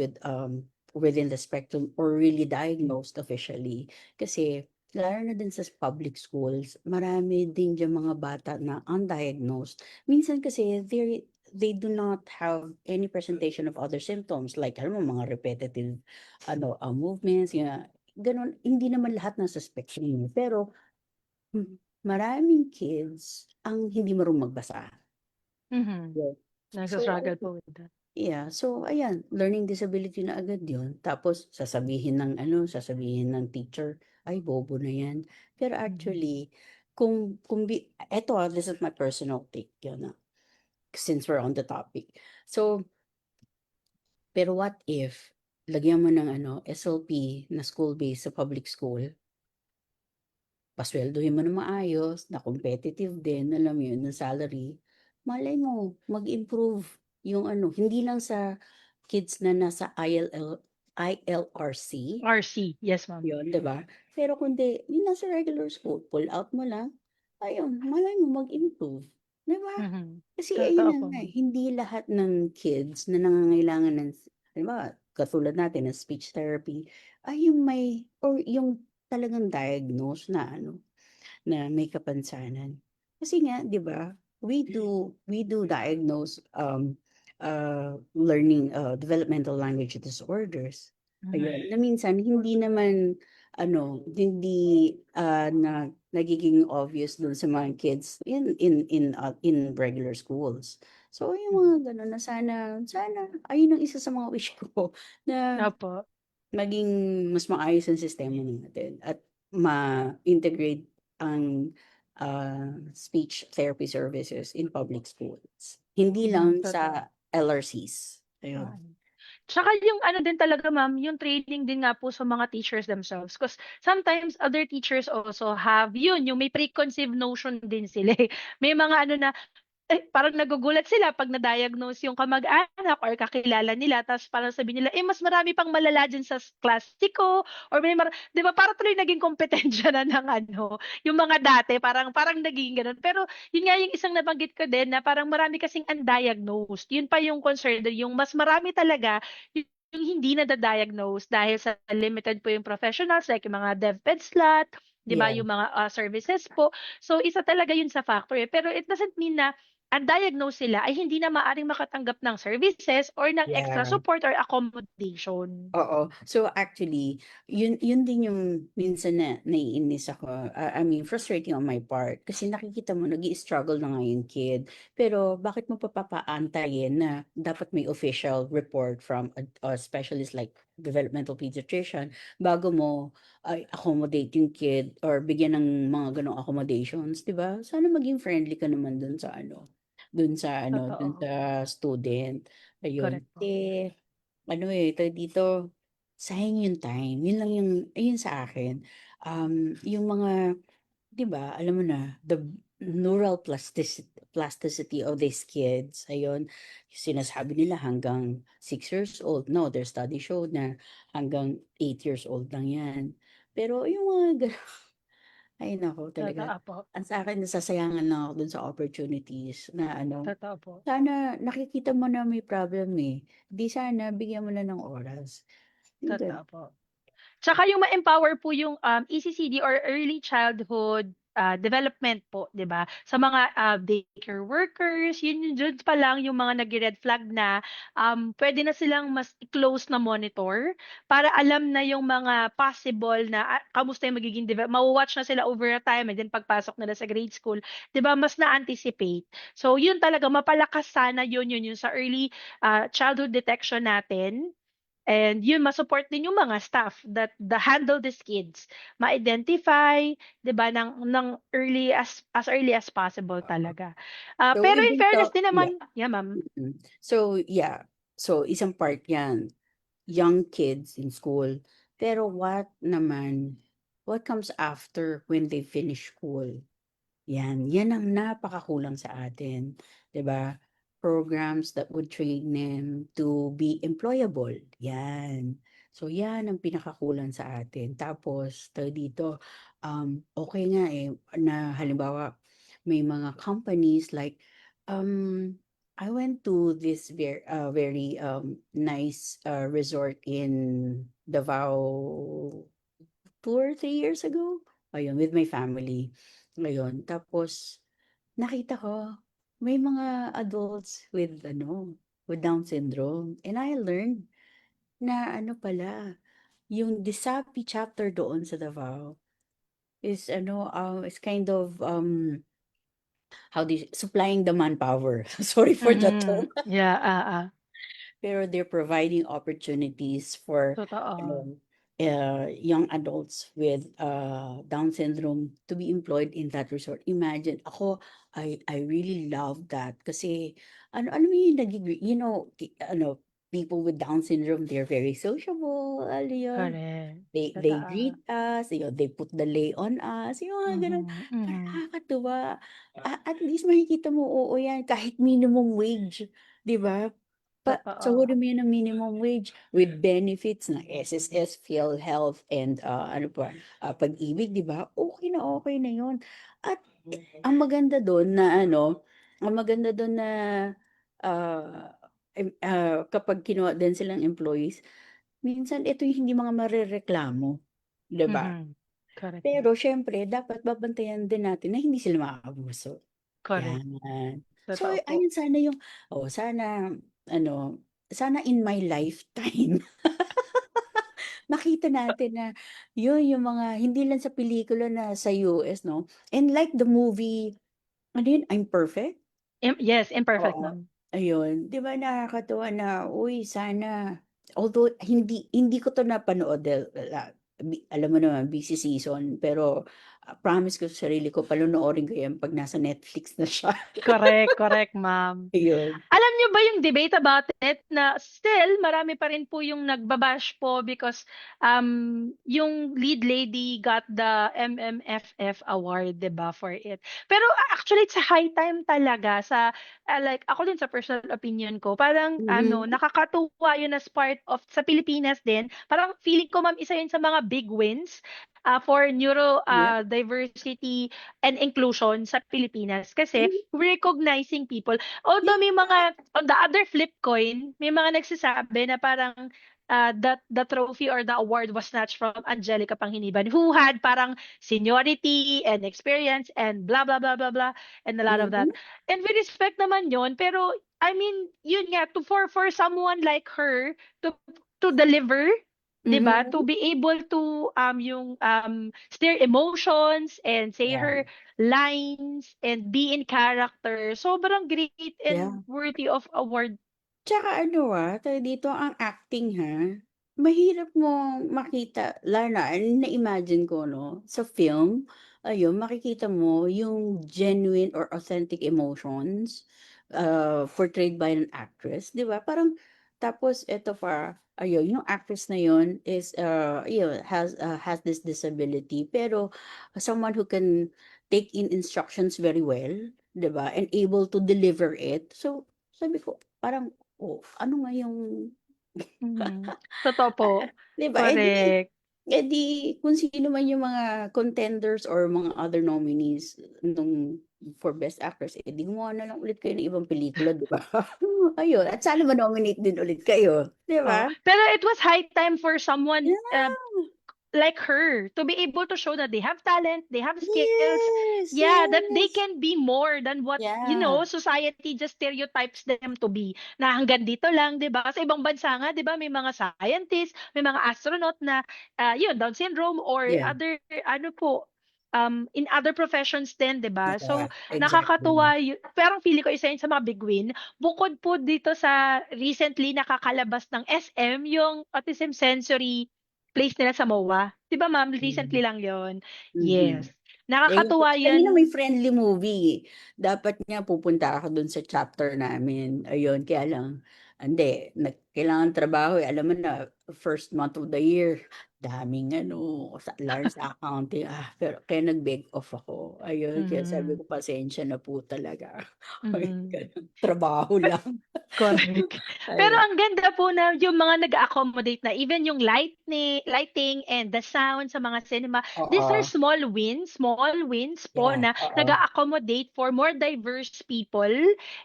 within the spectrum or really diagnosed officially. Kasi lalo na din sa public schools, marami din diyang mga bata na undiagnosed. Minsan kasi they do not have any presentation of other symptoms like alam mo mga repetitive movements, ganun. Hindi naman lahat nasa spectrum, pero maraming kids ang hindi marunong magbasa. Mhm. Yeah. So, Nagsa-struggle po with that. yeah. So, ayan, learning disability na agad yun. Tapos, sasabihin ng teacher, ay, bobo na yan. Pero Mhm. actually, this is my personal take, yun, since we're on the topic. So, pero what if, lagyan mo ng SLP na school-based sa public school, pasweldohin mo ng maayos, na competitive din, alam mo yun, ng salary, malay mo, mag-improve yung hindi lang sa kids na nasa ILRC, RC, yes, ma'am. yun, di ba? Pero kundi yung nasa regular school, pull out mo lang, ayun, malay mo mag-improve, 'di ba? Mhm. Kasi ayun Totoo na po. nga, hindi lahat ng kids na nangangailangan ng halimbawa, katulad natin ng speech therapy, ay yung may or yung talagang diagnose na ano, na may kapansanan. Kasi nga 'di ba, we do diagnose, learning, developmental language disorders. Mhm. Ayun, na minsan hindi naman ano, hindi, na nagiging obvious dun sa mga kids in regular schools. So yung Mhm. mga gano'n na sana ayun ang isa sa mga wish ko na Opo. maging mas maayos ang sistema natin at ma-integrate ang, speech therapy services in public schools. Hindi lang Totoo. sa LRCs, ayun. Oo. Tsaka yung ano din talaga ma'am, yung training din nga po sa mga teachers themselves. 'Cause sometimes other teachers also have yun, yung may preconceived notion din sila, eh. May mga ano na parang nagugulat sila 'pag na-diagnose yung kamag-anak or kakilala nila ta's parang sabihin nila, "Eh, mas marami pang malala diyan sa klase ko," or may 'di ba parang tuloy naging kompetensya na ng ano, yung mga dati parang parang naging gano'n. Pero yun nga yung isang nabanggit ko din na parang marami kasing undiagnosed. Yun pa yung concern dun, yung mas marami talaga yung hindi nada-diagnose dahil sa limited po yung professionals like yung mga DepEd slot, 'di ba, Yeah, yung mga, services po. So, isa talaga yun sa factor, eh. Pero it doesn't mean na undiagnosed sila ay hindi na maaaring makatanggap ng services or ng extra yeah. support or accommodation. Oo. So, actually, yun din yung minsan na naiinis ako, I mean frustrating on my part kasi nakikita mo nag-i-struggle na nga yung kid, pero bakit mo pa papaantayin na dapat may official report from a specialist like developmental pediatrician bago mo ay accommodate yung kid or bigyan ng mga gano'ng accommodations, 'di ba? Sana maging friendly ka naman dun Totoo, sa student, ayun. correct po. Eh ano, eh, tawag dito, sayang yung time, yun lang yung ayun sa akin, yung mga 'di ba, alam mo na, the neural plasticity of these kids, ayun, sinasabi nila hanggang 6 years old. No, their study showed na hanggang 8 years old lang 'yan. Pero yung mga ay naku talaga, Totoo po, ang sa akin nasasayangan lang ako dun sa opportunities na ano, totoo po, sana nakikita mo na may problem, eh, 'di sana bigyan mo na ng oras, yung totoo gano'n. po. Tsaka yung ma-empower po yung, ECCD or Early Childhood, Development po, 'di ba? Sa mga, daycare workers, yun yung dun pa lang yung mga nagre-red flag na, puwede na silang mas i-close na monitor para alam na yung mga possible na, kamusta yung magiging mawa-watch na sila over a time and then pagpasok nila sa grade school, 'di ba mas na-anticipate. So yun talaga mapalakas sana yun yung sa early, childhood detection natin. And yun ma-support din yung mga staff that handle these kids, ma-identify, 'di ba, ng early as possible talaga. So Pero in even fairness though din yeah, naman yeah, ma'am. So yeah, so isang part 'yan, young kids in school. Pero what comes after when they finish school? Yan ang napakakulang sa atin, 'di ba? Programs that would train them to be employable, yan. So yan ang pinakakulang sa atin. Tapos tawag dito, okey nga, eh, na halimbawa may mga companies like, I went to this very, nice, resort in Davao 2 or 3 years ago, ayun, with my family. Ngayon, tapos nakita ko may mga adults with ano, with Down syndrome and I learned na ano pala, yung DISAPI chapter doon sa Davao is ano, is kind of, how do you supplying the manpower. Sorry for the term. Yeah, Pero they're providing opportunities for totoo. ano, young adults with Down syndrome to be employed in that resort. Imagine, ako, I really love that kasi ano mo yung ano, people with Down syndrome, they're very sociable, ano yun, Correct. they Totoo. greet us, they put the lei on us, yung mga gano'n. Mhm, Parang mhm. nakakatuwa. At least makikita mo, oo yan, kahit minimum wage, 'di ba? totoo. sahurin mo yun ng minimum wage with benefits ng SSS, PhilHealth, and ano pa, Pag-ibig, di ba? Okay na yun. At ang maganda doon na ang maganda doon na ah, kapag kinuha din silang employees, minsan ito yung hindi mga marereklamo, di ba? Mhm. Correct, ma'am. Pero siyempre dapat babantayan din natin na hindi sila maaabuso. Correct. Yan. So, Totoo po. ayun sana yung sana ano, sana in my lifetime makita natin na yun yung mga hindi lang sa pelikula na sa US 'no, and like the movie, ano yun, I'm Perfect? Yes, imperfect, Oo, ma'am. ayun. 'Di ba nakakatuwa na, uy sana although hindi ko 'to napanood dahil alam mo naman busy season, pero, promise ko sa sarili ko panonoorin ko 'yan 'pag nasa Netflix na siya. Correct, correct, ma'am. Ayun. Alam niyo ba yung debate about it na still marami pa rin po yung nagbabash po because yung lead lady got the MMFF award, 'di ba, for it. Pero actually it's a high time talaga sa like ako din sa personal opinion ko, parang Mhm. nakakatuwa yun as part of sa Pilipinas din. Parang feeling ko ma'am isa yun sa mga big wins for neuro Yeah. diversity and inclusion sa Pilipinas kasi Mhm. recognizing people. Although may mga, on the other flip coin, may mga nagsasabi na parang that the trophy or the award was snatched from Angelica Panganiban, who had parang seniority and experience and blah, blah, blah, blah, blah, and a lot of Mhm. that. And we respect naman yon pero, I mean, yun nga, for someone like her to deliver, 'di ba? To Mhm. be able to yung steer emotions and say Yeah. her lines and be in character. Sobrang great Yeah. and worthy of award. Tsaka tawag dito, ang acting ha, mahirap mong makita lalo na na-imagine ko 'no, sa film, ayun makikita mo yung genuine or authentic emotions, portrayed by an actress, 'di ba? Parang tapos eto pa, ayun yung actress na yun is, ayun has this disability pero someone who can take in instructions very well, 'di ba? And able to deliver it. So, sabi ko parang ano nga yung Mhm. Totoo po. 'di ba, Correct. kung sino man yung mga contenders or mga other nominees for Best Actress, eh, 'di gumawa na lang ulit kayo ng ibang pelikula, 'di ba? Ayun, at sana ma-nominate din ulit kayo, 'di Oh, ba? pero it was high time for someone Yeah, like her to be able to show that they have talent, they have skills, yes, yeah, that they yes. can be more than what, Yeah, society just stereotypes them to be. Na hanggang dito lang, 'di ba? Sa ibang bansa nga, 'di ba, may mga scientists, may mga astronaut na yun, Down syndrome or yeah, other ano po in other professions din, 'di ba? yeah, So exactly. nakakatuwa yun. Parang feeling ko isa yun sa mga big win. Bukod po dito sa recently nakakalabas ng SM yung autism sensory place nila sa MOA. 'Di ba ma'am, recently Hmm, lang 'yon. Yes. mhm. Eh, Nakakatuwa kanina may 'yan. friendly movie, dapat nga pupunta ako dun sa chapter namin, ayun kaya lang hindi kailangan trabaho, eh, alam mo na first month of the year daming lalo sa accounting, pero kaya nag-beg off ako, ayun kaya sabi Mhm, ko pasensya na po talaga, ay mhm. ganun trabaho lang, Correct. Pero ayun. ang ganda po na yung mga nag-a-accommodate na even yung lighting and the sound sa mga cinema, these are Oo, small wins po yeah, na oo, nag-a-accommodate for more diverse people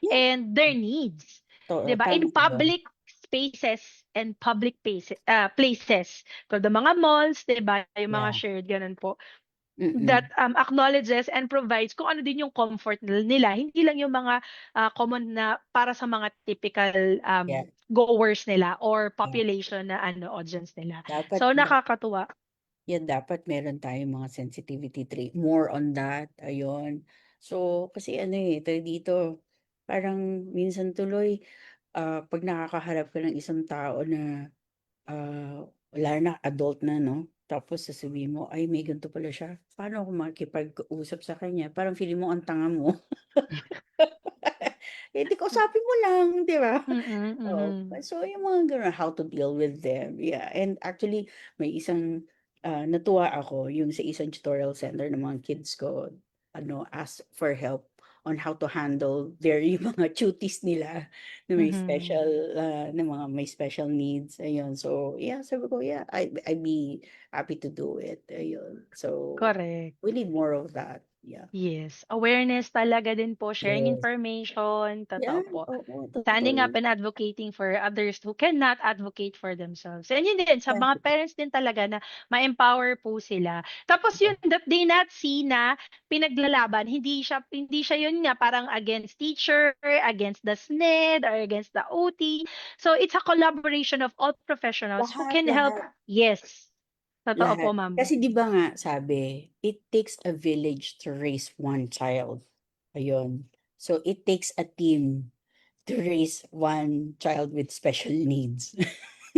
yeah, and their needs. 'Di ba? tama In yun, public spaces and public places. So the mga malls, 'di ba? Yung mga yeah, shared ganun po mm, that acknowledges and provides kung ano din yung comfort nila. Hindi lang yung mga common na para sa mga typical yeah, goers nila or yeah, population na audience nila. dapat So nakakatuwa. yan dapat meron tayong mga sensitivity trait, more on that, ayun. So, kasi tawag dito, parang minsan tuloy, 'pag nakakaharap ka ng isang tao na, lalo na adult na 'no, tapos sasabihin mo, "Ay may ganito pala siya." Paano ako makikipag-usap sa kanya? Parang feeling mo ang tanga mo. Eh, 'di kausapin mo lang, 'di ba? Mm, Oo, mhm. so yung mga gano'n, how to deal with them, yeah. And actually may isang, natuwa ako yung sa isang tutorial center ng mga kids ko, ask for help on how to handle their yung mga cuties nila na may Mhm. special, na mga may special needs, ayun. So, yeah, sabi ko, yeah, I'd be happy to do it, ayun. So, Correct. we need more of that, yeah. Yes, awareness talaga din po, sharing Yes. information, Yeah, totoo po. oo, totoo Standing up yun. and advocating for others who cannot advocate for themselves. And yun din, sa mga Yes. parents din talaga na ma-empower po sila. Tapos yun, that they not see na pinaglalaban, hindi siya yun nga parang against teacher, against the SNED, or against the OT. So it's a collaboration of all professionals who Lahat, can help. lahat. Yes, totoo Lahat. po, ma'am. Kasi 'di ba nga sabi, "It takes a village to raise one child." Ayun. So, it takes a team to raise one child with special needs.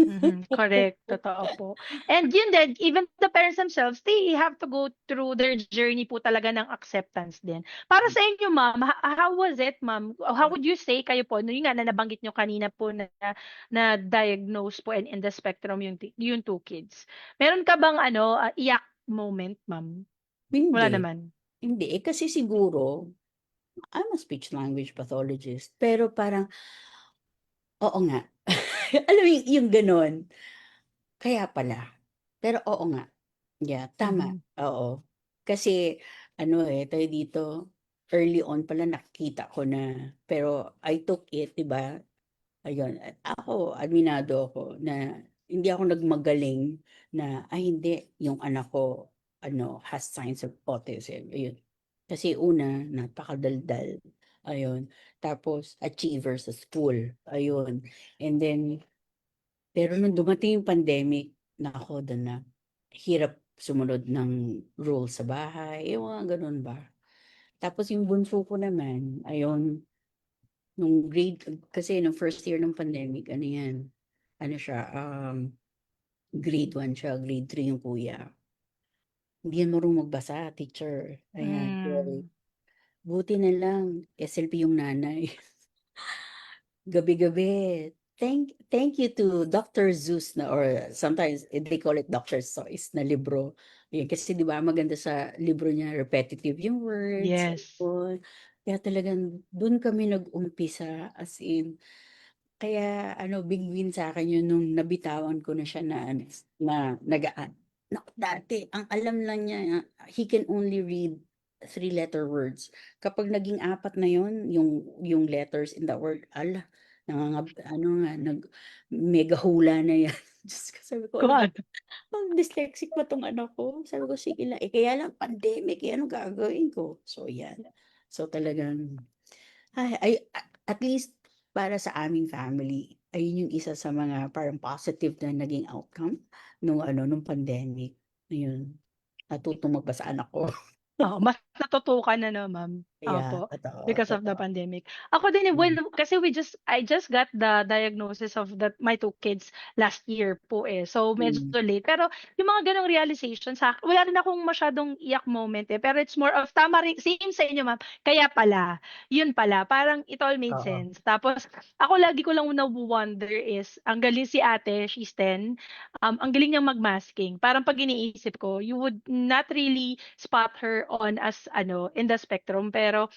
Mhm, correct, totoo po. And yun din, even the parents themselves, they have to go through their journey po talaga ng acceptance din. Para sa inyo, ma'am, how was it, ma'am? How would you say kayo po, no, yun nga na nabanggit nyo kanina po na diagnose po and in the spectrum yung two kids. Meron ka bang iyak moment, ma'am? Wala Hindi, naman. hindi. Eh, kasi siguro, I'm a speech language pathologist, pero parang, oo nga. Alam mo yung gano'n, kaya pala. Pero oo nga. Yeah, tama, Mhm. oo. Kasi ano, eh, tawag dito, early on pala nakikita ko na, pero I took it, 'di ba? Ayun, ako aminado ako na hindi ako nagmagaling na, "Ay hindi, yung anak ko ano, has signs of autism." Ayun. Kasi una, napakadaldal, ayun. Tapos achiever sa school, ayun. And then pero nung dumating yung pandemic, naku, dun na, hirap sumunod ng rules sa bahay, yung mga gano'n ba. Tapos yung bunso ko naman, ayun, nung kasi nung first year ng pandemic, ano yan, ano siya, grade 1 siya, grade 3 yung kuya. Hindi yan marunong magbasa, teacher. Ayan, Mm. sorry. Buti na lang, SLP yung nanay. Gabi-gabi. Thank you to Dr. Zeus na, or sometimes they call it Dr. Seuss na libro. Yun, kasi 'di ba maganda sa libro niya, repetitive yung words, Yes. ayun. Kaya talagang dun kami nag-umpisa, as in, kaya ano, big win sa'kin yun nung nabitawan ko na siya na ano, na naku, dati ang alam lang niya, he can only read three-letter words. Kapag naging apat na yun, yung letters in the word, ano nga, mega hula na yan. Diyos ko, sabi ko, Kung ano ba, ano. dyslexic ba 'tong anak ko? Sabi ko, sige lang, kaya lang pandemic, eh, anong gagawin ko? So, yan. So, talagang at least para sa aming family, ayun yung isa sa mga parang positive na naging outcome nung pandemic, ayun, natutong magbasa anak ko. Oo, mas natutukan na 'no, ma'am. Yeah, Opo, totoo, because of the totoo. pandemic. Ako din, Hmm, kasi I just got the diagnosis of my two kids last year po, eh. So, medyo hmm, late. Pero yung mga gano'ng realization wala rin akong masyadong iyak moment, eh, pero it's more of tama rin same sa inyo, ma'am, kaya pala, yun pala, parang it all made oo, sense. Tapos ako lagi ko lang wonder is ang galing si ate, she's 10, ang galing niyang mag-masking. Parang 'pag iniisip ko, you would not really spot her on as in the spectrum, pero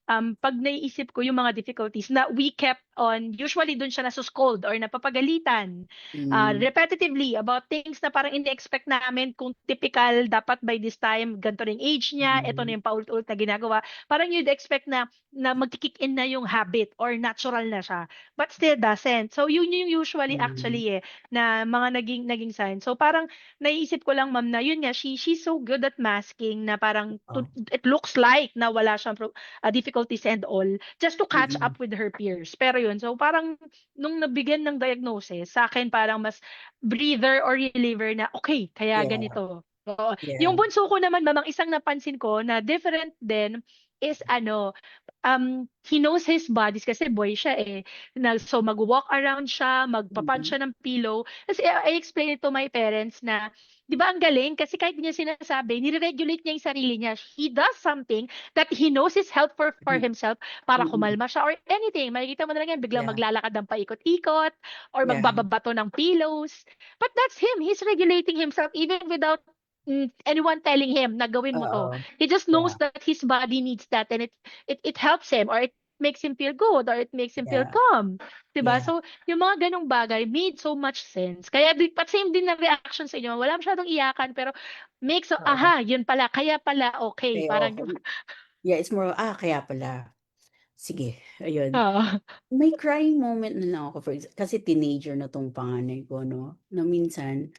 'pag naiisip ko yung mga difficulties na we kept on, usually dun siya naso-scold or napapagalitan, hmm, repetitively about things na parang ini-expect namin kung typical dapat by this time ganito na yung age niya, eto hmm, na yung paulit-ulit na ginagawa. Parang you'd expect na magki-kick in na yung habit or natural na siya, but still doesn't. So yun yung usually hmm, actually, na mga naging sign. So parang naiisip ko lang, ma'am, na yun nga, she's so good at masking na parang oo, it looks like na wala siyang difficulties and all, just to catch mm, up with her peers. Pero yun, so parang nung nabigyan ng diagnosis, sa akin parang mas breather or reliever na, okay, kaya yeah, ganito. Oo. yeah, Yung bunso ko naman, mamang isang napansin ko na different din is he knows his bodies kasi boy siya, eh. So mag-walk around siya, magpapunch mm, siya ng pillow. Kasi I explained it to my parents na, di ba ang galing? Kasi kahit hindi niya sinasabi, nire-regulate niya yung sarili niya. He does something that he knows is help for mm, himself para mm, kumalma siya or anything. Makikita mo na lang yan, biglang yeah, maglalakad ng paikot-ikot or yeah, magbababato ng pillows. But that's him. He's regulating himself even without anyone telling him na gawin mo 'to. Oo, He just knows yeah, that his body needs that, and it helps him, or it makes him feel good, or it makes him feel yeah, calm, 'di ba? yeah, So, yung mga gano'ng bagay made so much sense. Kaya pat same din na reaction sa inyo, wala masyadong iyakan pero makes so, oo. aha, yun pala, kaya pala okay, Kaya parang okay. Yeah, it's more, kaya pala. Sige, ayun. oo. May crying moment na lang ako kasi teenager na 'tong panganay ko 'no, na minsan,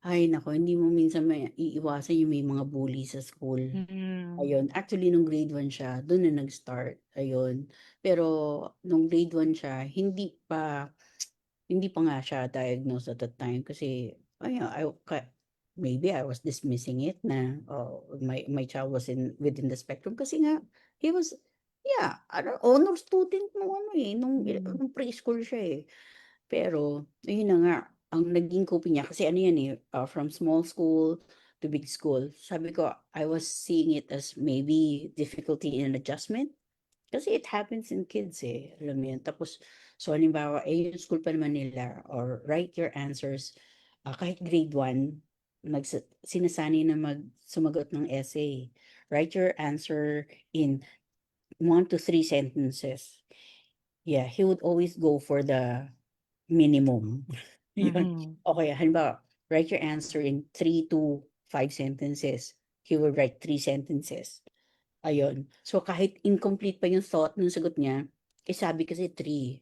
ay naku, hindi mo minsan maiiwasan yung may mga bully sa school. Mm. Ayun, actually nung grade 1 siya, dun na nag-start, ayun. Pero nung grade 1 siya, hindi pa nga siya diagnosed at that time kasi ayun, maybe I was dismissing it na, oh, my child was within the spectrum kasi nga he was, yeah, ano, honor student nung ano, Hmm. nung preschool siya, eh. Pero ayun na nga, ang naging coping niya kasi ano yan, from small school to big school. Sabi ko, I was seeing it as maybe difficulty in adjustment. Kasi it happens in kids, alam mo yun. Tapos, so halimbawa, yung school pa naman nila, or write your answers, kahit grade 1, sinasanay na sumagot ng essay. Write your answer in 1 to 3 sentences. Yeah, he would always go for the minimum. Yun. Mhm. Okay, halimbawa, write your answer in 3 to 5 sentences. He will write 3 sentences. Ayun. So, kahit incomplete pa yung thought nung sagot niya, sabi kasi 3.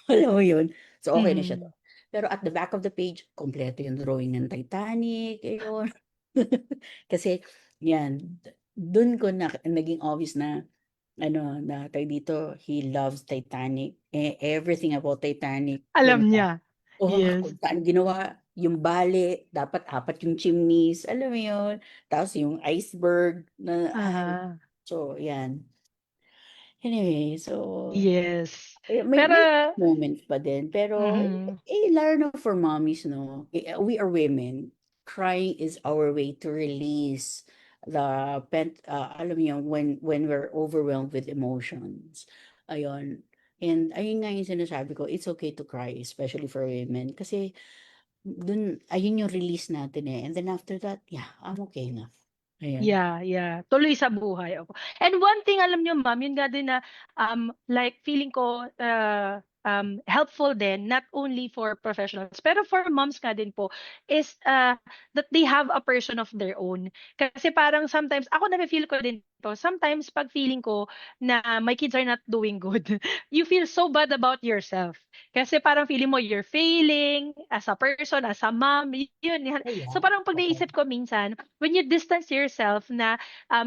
Alam mo yun? So, okay na siya Mhm. dun. Pero at the back of the page, kompleto yung drawing ng Titanic, ayun. Kasi, yan, dun ko naging obvious na, ano, na tawag dito, he loves Titanic. Everything about Titanic, Alam niya. Yes. kung saan ginawa, yung bale, dapat 4 yung chimneys, alam mo yun? Tapos yung iceberg na, ay, Aha. so, yan. Anyway, so, Yes. Pero may moments pa din, pero, mhm. lalo na for mommies 'no, we are women, crying is our way to release the alam mo yun, when we're overwhelmed with emotions, ayun. And ayun nga yung sinasabi ko, it's okay to cry, especially for women, kasi ayun yung release natin, and then after that, yeah, I'm okay na, ayan. Yeah, yeah. Tuloy sa buhay, opo. And one thing alam niyo ma'am, yun nga din na, like feeling ko, helpful din not only for professionals, pero for moms nga din po is, that they have a person of their own. Kasi parang sometimes, ako nafe-feel ko din 'to, sometimes 'pag feeling ko na my kids are not doing good, you feel so bad about yourself. Kasi parang feeling mo you're failing as a person, as a mom, yun. Oh, So yeah, parang 'pag oo, naisip ko minsan, when you distance yourself na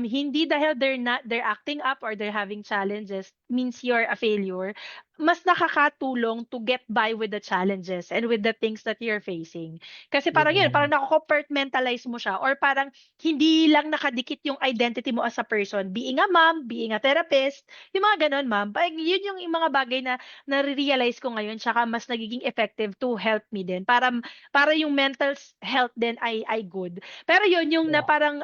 hindi dahil they're acting up or they're having challenges means you're a failure, mas nakakatulong to get by with the challenges and with the things that you're facing. Kasi parang yun, yeah, parang nako-compartmentalize mo siya, or parang hindi lang nakadikit yung identity mo as a person, being a mom, being a therapist, yung mga ganon ma'am. Yun yung mga bagay na nare-realize ko ngayon, tsaka mas nagiging effective to help me din para yung mental health din ay good. Pero yun yung na yeah, parang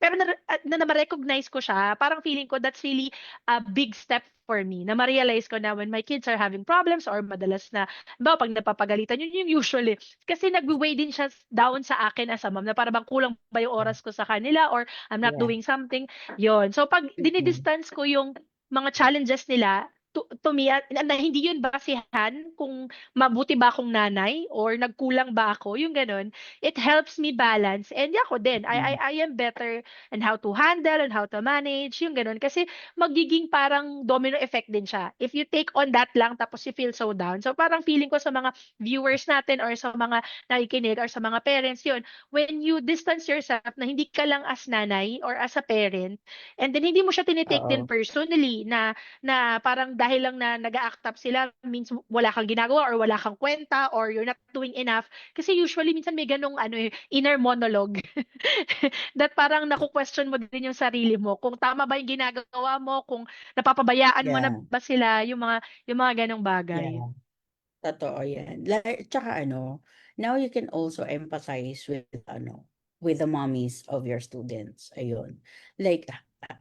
pero na ma-recognize ko siya, parang feeling ko that's really a big step for me, na ma-realize ko na when my kids are having problems, or madalas na ba pag napapagalitan, yun yung usually kasi nagwe-weigh din siya down sa akin as a mom, na parang bang kulang ba yung yeah, oras ko sa kanila, or I'm not yeah, doing something. Yun, so pag mm, dinidistance ko yung mga challenges nila to me, na hindi yun basihan kung mabuti ba akong nanay or nagkulang ba ako, yung ganun, it helps me balance. And ako din, mm, I am better and how to handle and how to manage, yung ganun. Kasi magiging parang domino effect din siya. If you take on that lang, tapos you feel so down. So parang feeling ko sa mga viewers natin, or sa mga nakikinig, or sa mga parents, yun, when you distance yourself na hindi ka lang as nanay or as a parent, and then hindi mo siya tinitake din oo, personally na parang dahil lang na nag-a-act up sila means wala kang ginagawa, or wala kang kwenta, or you're not doing enough. Kasi usually minsan may ganong inner monologue that parang naku-question mo din yung sarili mo kung tama ba yung ginagawa mo, kung napapabayaan mo na yeah, ba sila, yung mga ganong bagay. yeah. Totoo yan. Tsaka ano, now you can also empathize with ano, with the mommies of your students. Ayun. Like,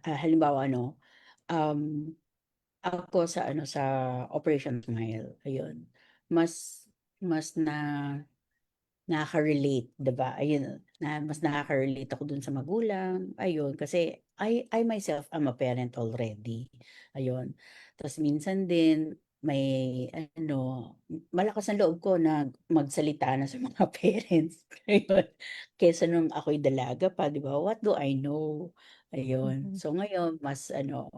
halimbawa ano, um, ako sa ano, sa Operation Smile, ayun. Mas, mas na, nakaka-relate, 'di ba? Ayun, na mas nakaka-relate ako dun sa magulang, ayun. Kasi I myself am a parent already, ayun. Ta's minsan din may ano, malakas ang loob ko na magsalita na sa mga parents, ayun. Kaysa nung ako'y dalaga pa, 'di ba? What do I know? Ayun. Mhm, So ngayon mas ano,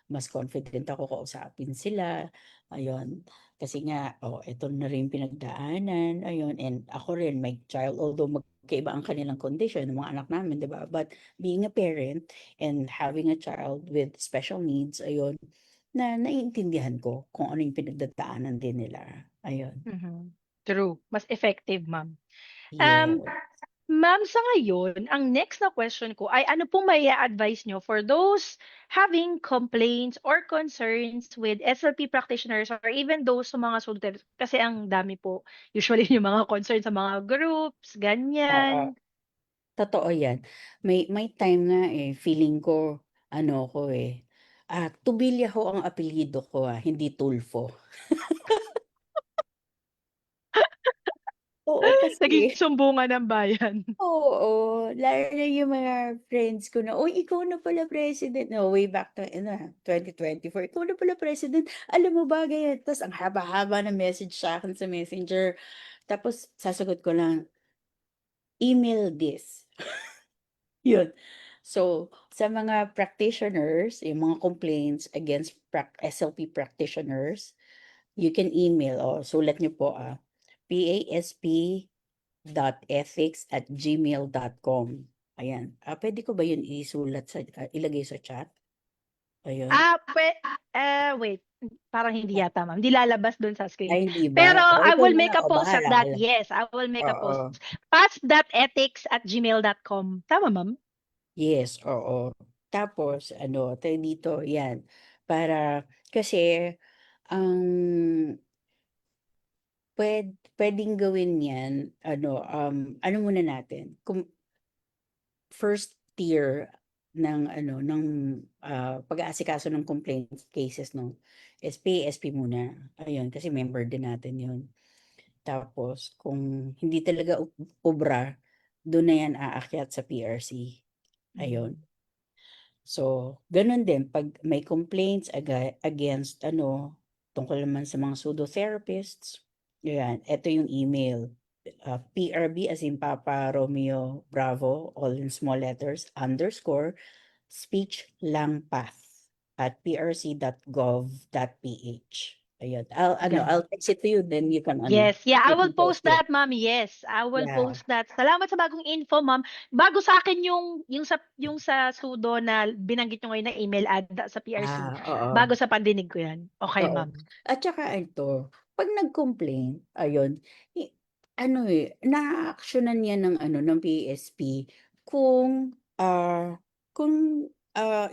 mas confident ako kausapin sila, ayun. Kasi nga, eto na rin pinagdaanan, ayun, and ako rin may child, although magkaiba ang kanilang condition ng mga anak namin, 'di ba? But being a parent and having a child with special needs, ayun, na naiintindihan ko kung ano yung pinagdadaanan din nila, ayun. mhm. True, mas effective, ma'am. Um, Yes. Ma'am, sa ngayon, ang next na question ko ay ano pong mai-a-advice niyo for those having complaints or concerns with SLP practitioners or even those sa mga sultan kasi ang dami po usually yung mga concern sa mga groups, Oo, ganyan. totoo yan. May time nga, feeling ko ano ko, Tubilya ho ang apelyido ko, hindi Tulfo. Oo, Naging kasi sumbungan ng bayan. oo, lalo na yung mga friends ko na, "Uy, ikaw na pala president." No, way back to ano, 2024, "Ikaw na pala president, alam mo ba ganyan." Tas ang haba-haba ng message sa'kin sa Messenger, tapos sasagot ko lang, "Email this." Yun. So, sa mga practitioners, yung mga complaints against SLP practitioners, you can email, sulat niyo po, pasp.ethics@gmail.com. Ayan. Puwede ko ba yun isulat ilagay sa chat? Ayun. Ah, wait, parang hindi yata, ma'am. Hindi lalabas dun sa screen. Ay, hindi ba? Pero O I ikaw will na make lang, a post at bahala ka that. lang. Yes, I will make a post. Oo. Pass.ethics@gmail.com. Tama, ma'am? Yes, oo. Tapos ano, tawag dito, 'yan, para kasi ang puwedeng gawin 'yan ano, ano muna natin, first tier ng ano, ng, pag-aasikaso ng complaint cases 'no, is PASP muna, ayun, kasi member din natin 'yun. Tapos kung hindi talaga obra, do'n na 'yan aakyat sa PRC, ayun. Mhm. So, gano'n din 'pag may complaints against ano, tungkol naman sa mga pseudo-therapists, 'yan, eto yung email, PRB as in Papa Romeo Bravo, all in small letters, underscore, speech lang path at prc.gov.ph. Ayun, Gan I'll text it to you then you can ano, Yes, yeah, I keep will me post posted. that, ma'am. Yes, I will Yeah, post that. Salamat sa bagong info, ma'am. Bago sa akin yung sa sudo na binanggit niyo ngayon na email ad sa PRC. oo. Bago sa pandinig ko 'yan. Okay, Oo. ma'am. At saka ito, 'pag nag-complain, ayun, ano, naaaksiyunan 'yan ng ano, ng PSP kung,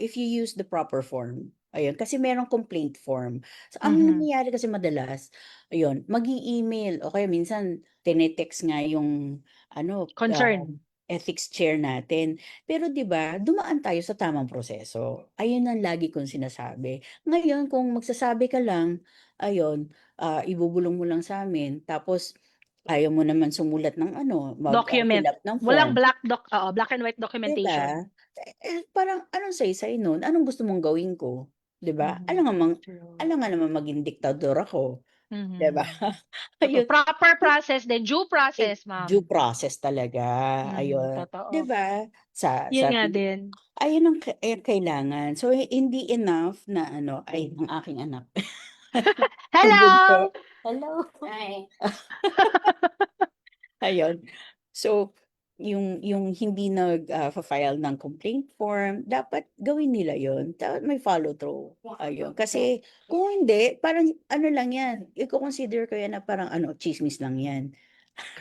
if you use the proper form, ayun. Kasi merong complaint form. So, ang Mhm. nangyayari kasi madalas, ayun, mag-e-email o kaya minsan tine-text nga yung ano, Concern. ethics chair natin. Pero 'di ba, dumaan tayo sa tamang proseso. Ayun ang lagi kong sinasabi. Ngayon kung magsasabi ka lang, ayun, ibubulong mo lang sa'min tapos ayaw mo naman sumulat ng ano, Document. fill up ng Walang form, oo, black and white 'di ba? documentation. Parang anong saysay nun? Anong gusto mong gawin ko, 'di ba? Mhm. True. Alangan namang maging diktador ako, 'di ba? Mhm. Totoo. Ayun, Proper process din, due process, due ma'am. process talaga, Mhm, ayun, 'di totoo. ba? Yun Sa nga din. ayun ang kailangan. So, hindi enough na ano ay ang aking anak. Ang bunso. Hello! Hello. Hi. Ayun. So, yung hindi file ng complaint form, dapat gawin nila yun. Dapat may follow through. Ayun. Kasi kung hindi, parang ano lang yan, iko-consider ko yan na parang ano, tsismis lang yan.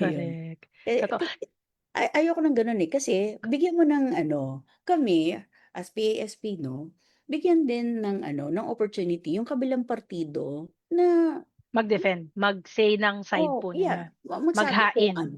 Ayun. Correct. Eh, Totoo. ayoko ng gano'n, kasi bigyan mo ng ano, kami as PASP 'no, bigyan din ng ano, ng opportunity yung kabilang partido na Mag-defend, mag-say ng side po yeah, nila. magsabi kung Maghain. ano,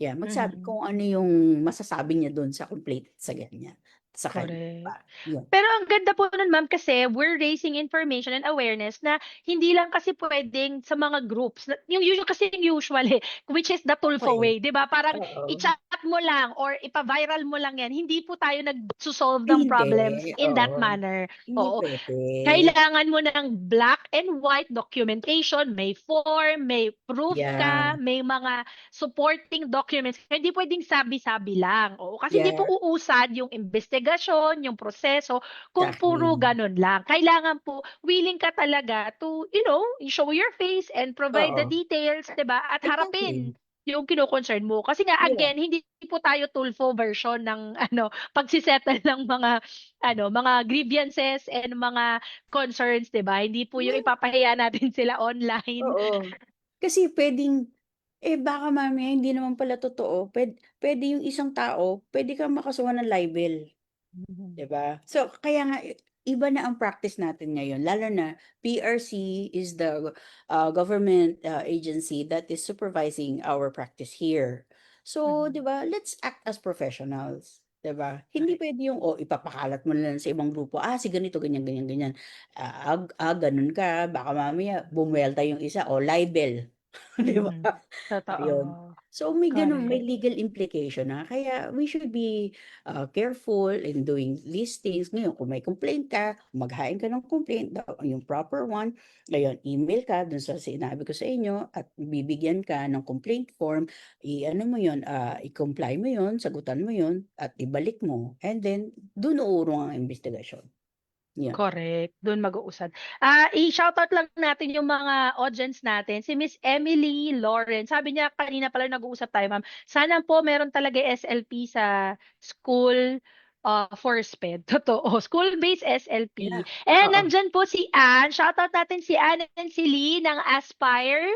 yeah, magsabi Mhm. kung ano yung masasabi niya dun sa complaint sa ganyan. sa kanila Correct. pa. Yun. Pero ang ganda po nun, ma'am, kasi we're raising information and awareness na hindi lang kasi pwedeng sa mga groups. Yung usual kasi yung usual which is the Tulfo Okay. way, 'di ba? Parang Oo. i-chat mo lang or ipa-viral mo lang 'yan. Hindi po tayo nagso-solve Ay ng hindi, problems in that oo. manner. Hindi Oo. puwede. Kailangan mo ng black and white documentation, may form, may proof Yeah, ka, may mga supporting documents. Hindi pwedeng sabi-sabi lang. Oo, kasi hindi po yeah, uusad yung investigasyon, yung proseso, kung puro exactly. ganun lang. Kailangan po, willing ka talaga to, show your face and provide the Oo, details, 'di ba? At exactly. harapin yung kino-concern mo. Kasi nga, Yeah, again, hindi po tayo Tulfo version ng pagsisettle ng mga grievances and mga concerns, 'di ba? Hindi po yung yeah, ipapahiya natin sila online. oo. Kasi puwedeng, baka mamaya hindi naman pala totoo, puwede yung isang tao, puwede kang makasuhan ng libel. Mhm. 'Di ba? So, kaya nga iba na ang practice natin ngayon lalo na PRC is the, government, agency that is supervising our practice here. So, 'di Mhm. ba, let's act as professionals, 'di ba? Hindi Correct. puwede yung, ipapakalat mo na lang sa ibang grupo, si ganito, ganyan, ganyan, ganyan. Gano'n ka baka mamaya bumuwelta yung isa, libel, 'di ba? Mhm. Ayun. Totoo. So may gano'n, may Correct. legal implication na kaya we should be, careful in doing these things. Ngayon kung may complaint ka, maghain ka ng complaint, yung proper one, ngayon email ka dun sa sinabi ko sa inyo at bibigyan ka ng complaint form, i-ano mo yun, i-comply mo yun, sagutan mo yun at ibalik mo and then dun uurong ang investigasyon, yun. Correct, dun mag-uusad. I-shoutout lang natin yung mga audience natin. Si Miss Emily Lawrence, sabi niya kanina pala nag-uusap tayo, ma'am. Sana po meron talaga SLP sa school for SPED. Totoo, school-based Yeah, SLP. And oo. nandyan po si Anne. Shoutout natin si Anne and si Lee ng Aspire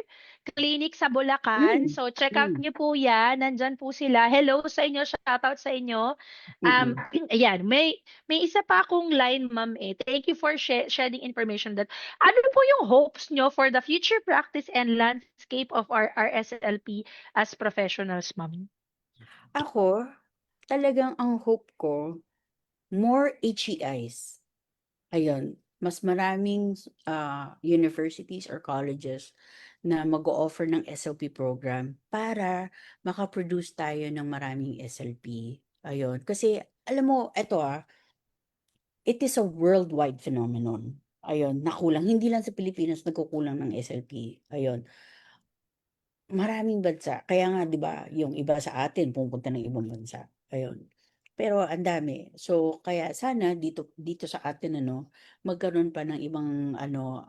Clinic sa Bulacan. Hmm, So check out hmm, niyo po yan. Nandyan po sila. Hello sa inyo, shoutout sa inyo. mm. Ayan, may isa pa akong line, ma'am, eh. Thank you for sharing information that ano po yung hopes nyo for the future practice and landscape of our RSLP as professionals, ma'am? Ako, talagang ang hope ko, more HEIs. Ayun, mas maraming, universities or colleges na mag-o-offer ng SLP program para maka-produce tayo ng maraming SLP, ayun. Kasi alam mo eto, it is a worldwide phenomenon, ayun, na kulang hindi lang sa Pilipinas nagkukulang ng SLP, ayun. Maraming bansa, kaya nga 'di ba yung iba sa atin pumupunta ng ibang bansa, ayun. Pero ang dami. So, kaya sana dito dito sa atin ano, magkaroon pa ng ibang ano,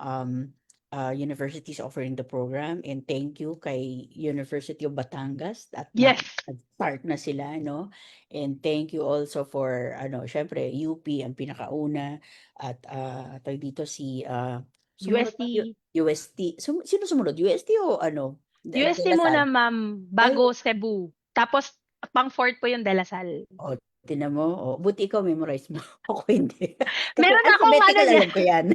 universities offering the program and thank you kay University of Batangas at Yes, nag-start na sila 'no. And thank you also for ano, siyempre UP ang pinakauna at, tawag dito si, sumunod pa UST. UST, sino sumunod UST o ano? De UST La muna, Salle. ma'am, Ay, bago Cebu. Tapos, pang fourth po yung De La Salle. oh, tignan mo, oh, buti ikaw memorize mo, ako hindi. Kasi Meron akong ano alphabetical niya, alam ko 'yan.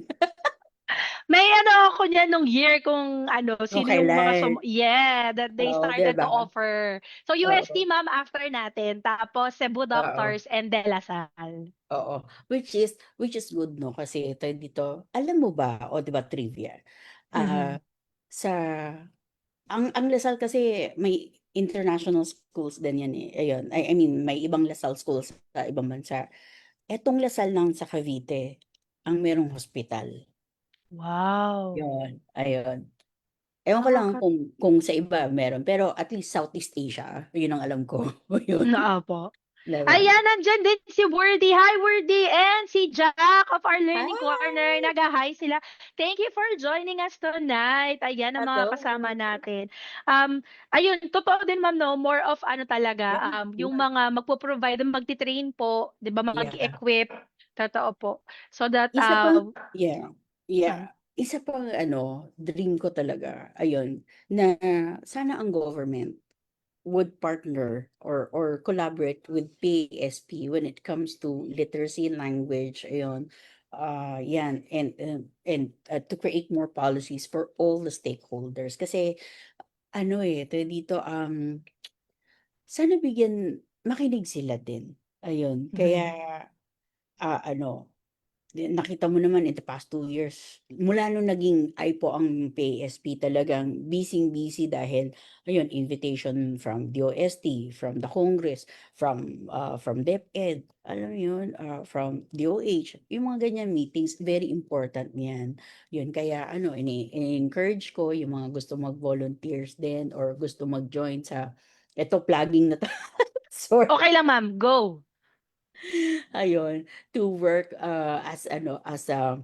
may ano ako niya nung year kung Kung sino yung mga kailan, yeah, that they oo, 'di started to ba? offer. So Oo, UST, ma'am, after natin, tapos Cebu oo, Doctors and De La Salle. oo. Which is good 'no, kasi tawag dito, alam mo ba, oh, 'di ba trivia, ah, Mhm. sa ang Lasal kasi may international schools din 'yan, eh, ayun. I mean may ibang Lasal schools sa ibang bansa. Etong Lasal lang sa Cavite ang merong hospital. Wow. 'Yun, ayun. Ewan ko lang Nakaka kung sa iba meron, pero at least Southeast Asia, 'yun ang alam ko, 'yun, Opo. 'di ba? Ayan, nandyan din si Wordy. Hi, Wordy! And si Jack of our Learning Corner. Hi! Nag-hi sila. Thank you for joining us tonight. Ayan ang mga kasama Hello. natin. Ayun, totoo din, ma'am, no? More of ano talaga, Yeah, yung yeah, mga magpo-provide, magti-train po, di ba, yeah. mag-equip. Totoo po. So that, Isa pang yeah, ma'am. yeah. Isa pang ano, dream ko talaga, ayun, na sana ang government would partner or collaborate with PASP when it comes to literacy and language, ayun. 'Yan and to create more policies for all the stakeholders kasi ano, tawag dito, sana makinig sila din, ayun. Kaya Mhm. ano, nakita mo naman in the past 2 years, mula nung naging IPO ang PASP, talagang busy-busy dahil ayun, invitation from DOST, from the Congress, from DepEd, alam mo yun, from DOH, yung mga ganyan meetings, very important yan. Yun, kaya ano, encourage ko yung mga gusto mag-volunteers din or gusto mag-join sa, eto plugging na to. Sorry. Okay lang, ma'am. Go. Ayun, to work as ano, as a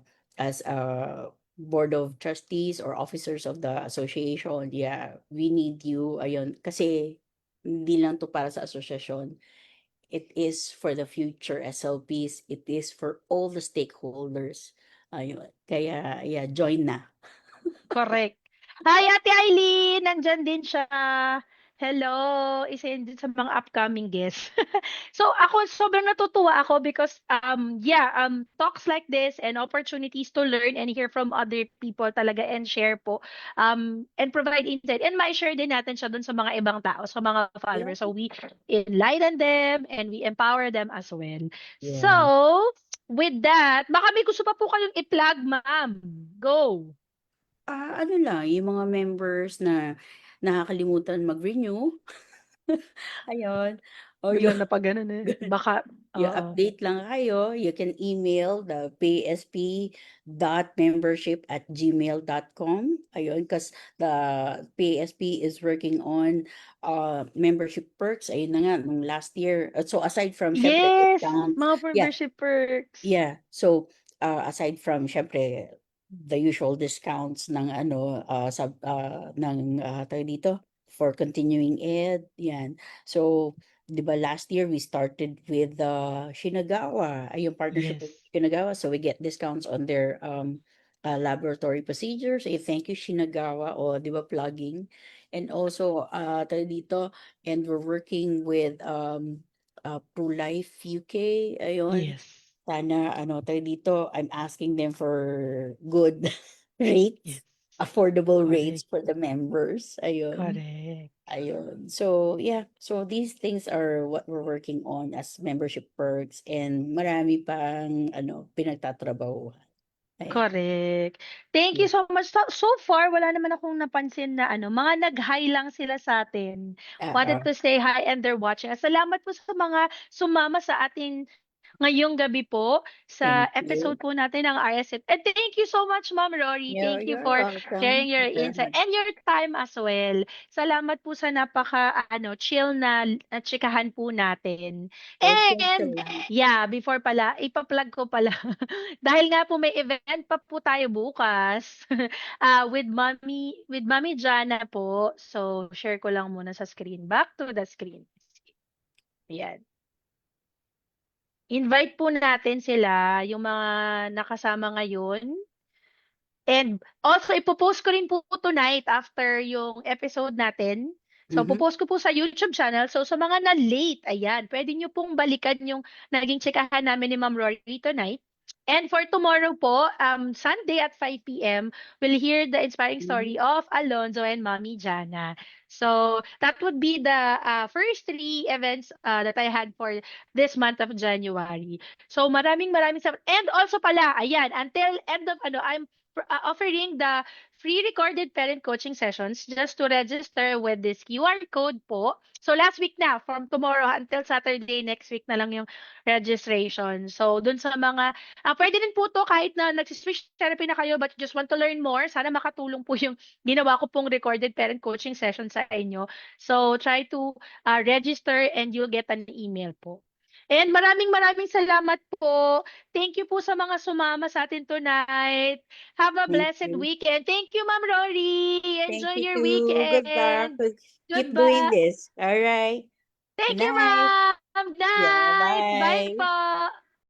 board of trustees or officers of the association. Yeah, we need you. Ayun, kasi hindi lang to para sa asosasyon. It is for the future SLPs. It is for all the stakeholders. Ayun. Kaya, yeah, join na. Correct. Hi, Ate Eileen! Nandyan din siya. Hello! Isa yun din sa mga upcoming guests. So, ako, sobrang natutuwa ako because, yeah, talks like this and opportunities to learn and hear from other people talaga and share po, and provide insight. And ma-share din natin siya dun sa mga ibang tao, sa mga Yeah. followers. So, we enlighten them and we empower them as well. So, Yeah. with that, baka may gusto pa po kayong i-plug, ma'am. Go! Ano lang, yung mga members na nakakalimutan mag-renew. Ayun. Or yung Biglang napagano na eh. Baka, oo. update lang kayo, you can email the psp.membership@gmail.com. Ayun, because the PSP is working on membership perks. Ayun na nga, nung last year. So aside from, syempre, Yes! discounts. Mga Yeah, membership perks. yeah. So, aside from syempre the usual discounts ng ano ng tawag dito for continuing ed, yan. So, 'di ba last year we started with Shinagawa, ay yung partnership with Yes. Shinagawa, so we get discounts on their laboratory procedures. Thank you Shinagawa, o 'di ba plugging. And also tawag dito, and we're working with ProLife UK, ayun. Yes. Sana ano tawag dito, I'm asking them for good Yes. rates, affordable rates Correct. for the members, ayun. Correct. Ayun. So, yeah. So, these things are what we're working on as membership perks, and marami pang ano, pinagtatrabahuhan. Ayan. Correct. Thank Yeah. you so much. So far, wala naman akong napansin na ano, mga nag-hi lang sila sa atin. Wanted Oo. to say hi and they're watching us. Salamat po sa mga sumama sa ating ngayong gabi po sa Thank episode you. po natin ng RSF. And thank you so much, Ma'am Rory. Thank you You're for sharing welcome. your insight and your time as well. Salamat po sa napaka chill na chikahan po natin. Welcome, And salamat. yeah, before pala, ipa-plug ko pala. Dahil nga po may event pa po tayo bukas with Mommy Jana po. So share ko lang muna sa screen. Back to the screen. Ayan. Invite po natin sila, yung mga nakasama ngayon. And also, ipopost ko rin po tonight after yung episode natin. So, Mhm. popost ko po sa YouTube channel. So, sa mga na-late, ayan, pwede nyo pong balikan yung naging tsikahan namin ni Ma'am Rory tonight. And for tomorrow po, Sunday at 5 p.m., we'll hear the inspiring story Mhm. of Alonzo and Mommy Jana. So, that would be the first three events that I had for this month of January. So, maraming maraming salamat. And also pala, ayan, until end of, I'm offering the free recorded parent coaching sessions just to register with this QR code po. So last week na, from tomorrow until Saturday next week na lang yung registration. So dun sa mga, pwede din po to kahit na nagsiswitch therapy na kayo but just want to learn more. Sana makatulong po yung ginawa ko pong recorded parent coaching session sa inyo. So try to register and you'll get an email po. And maraming maraming salamat po. Thank you po sa mga sumama sa atin tonight. Have a Thank blessed you. weekend. Thank you, Ma'am Rory. Thank Enjoy you your too. Good luck. weekend. Keep doing Goodbye. this. All right. Good Thank you, night. ma'am. Yeah, Night. Bye bye. po.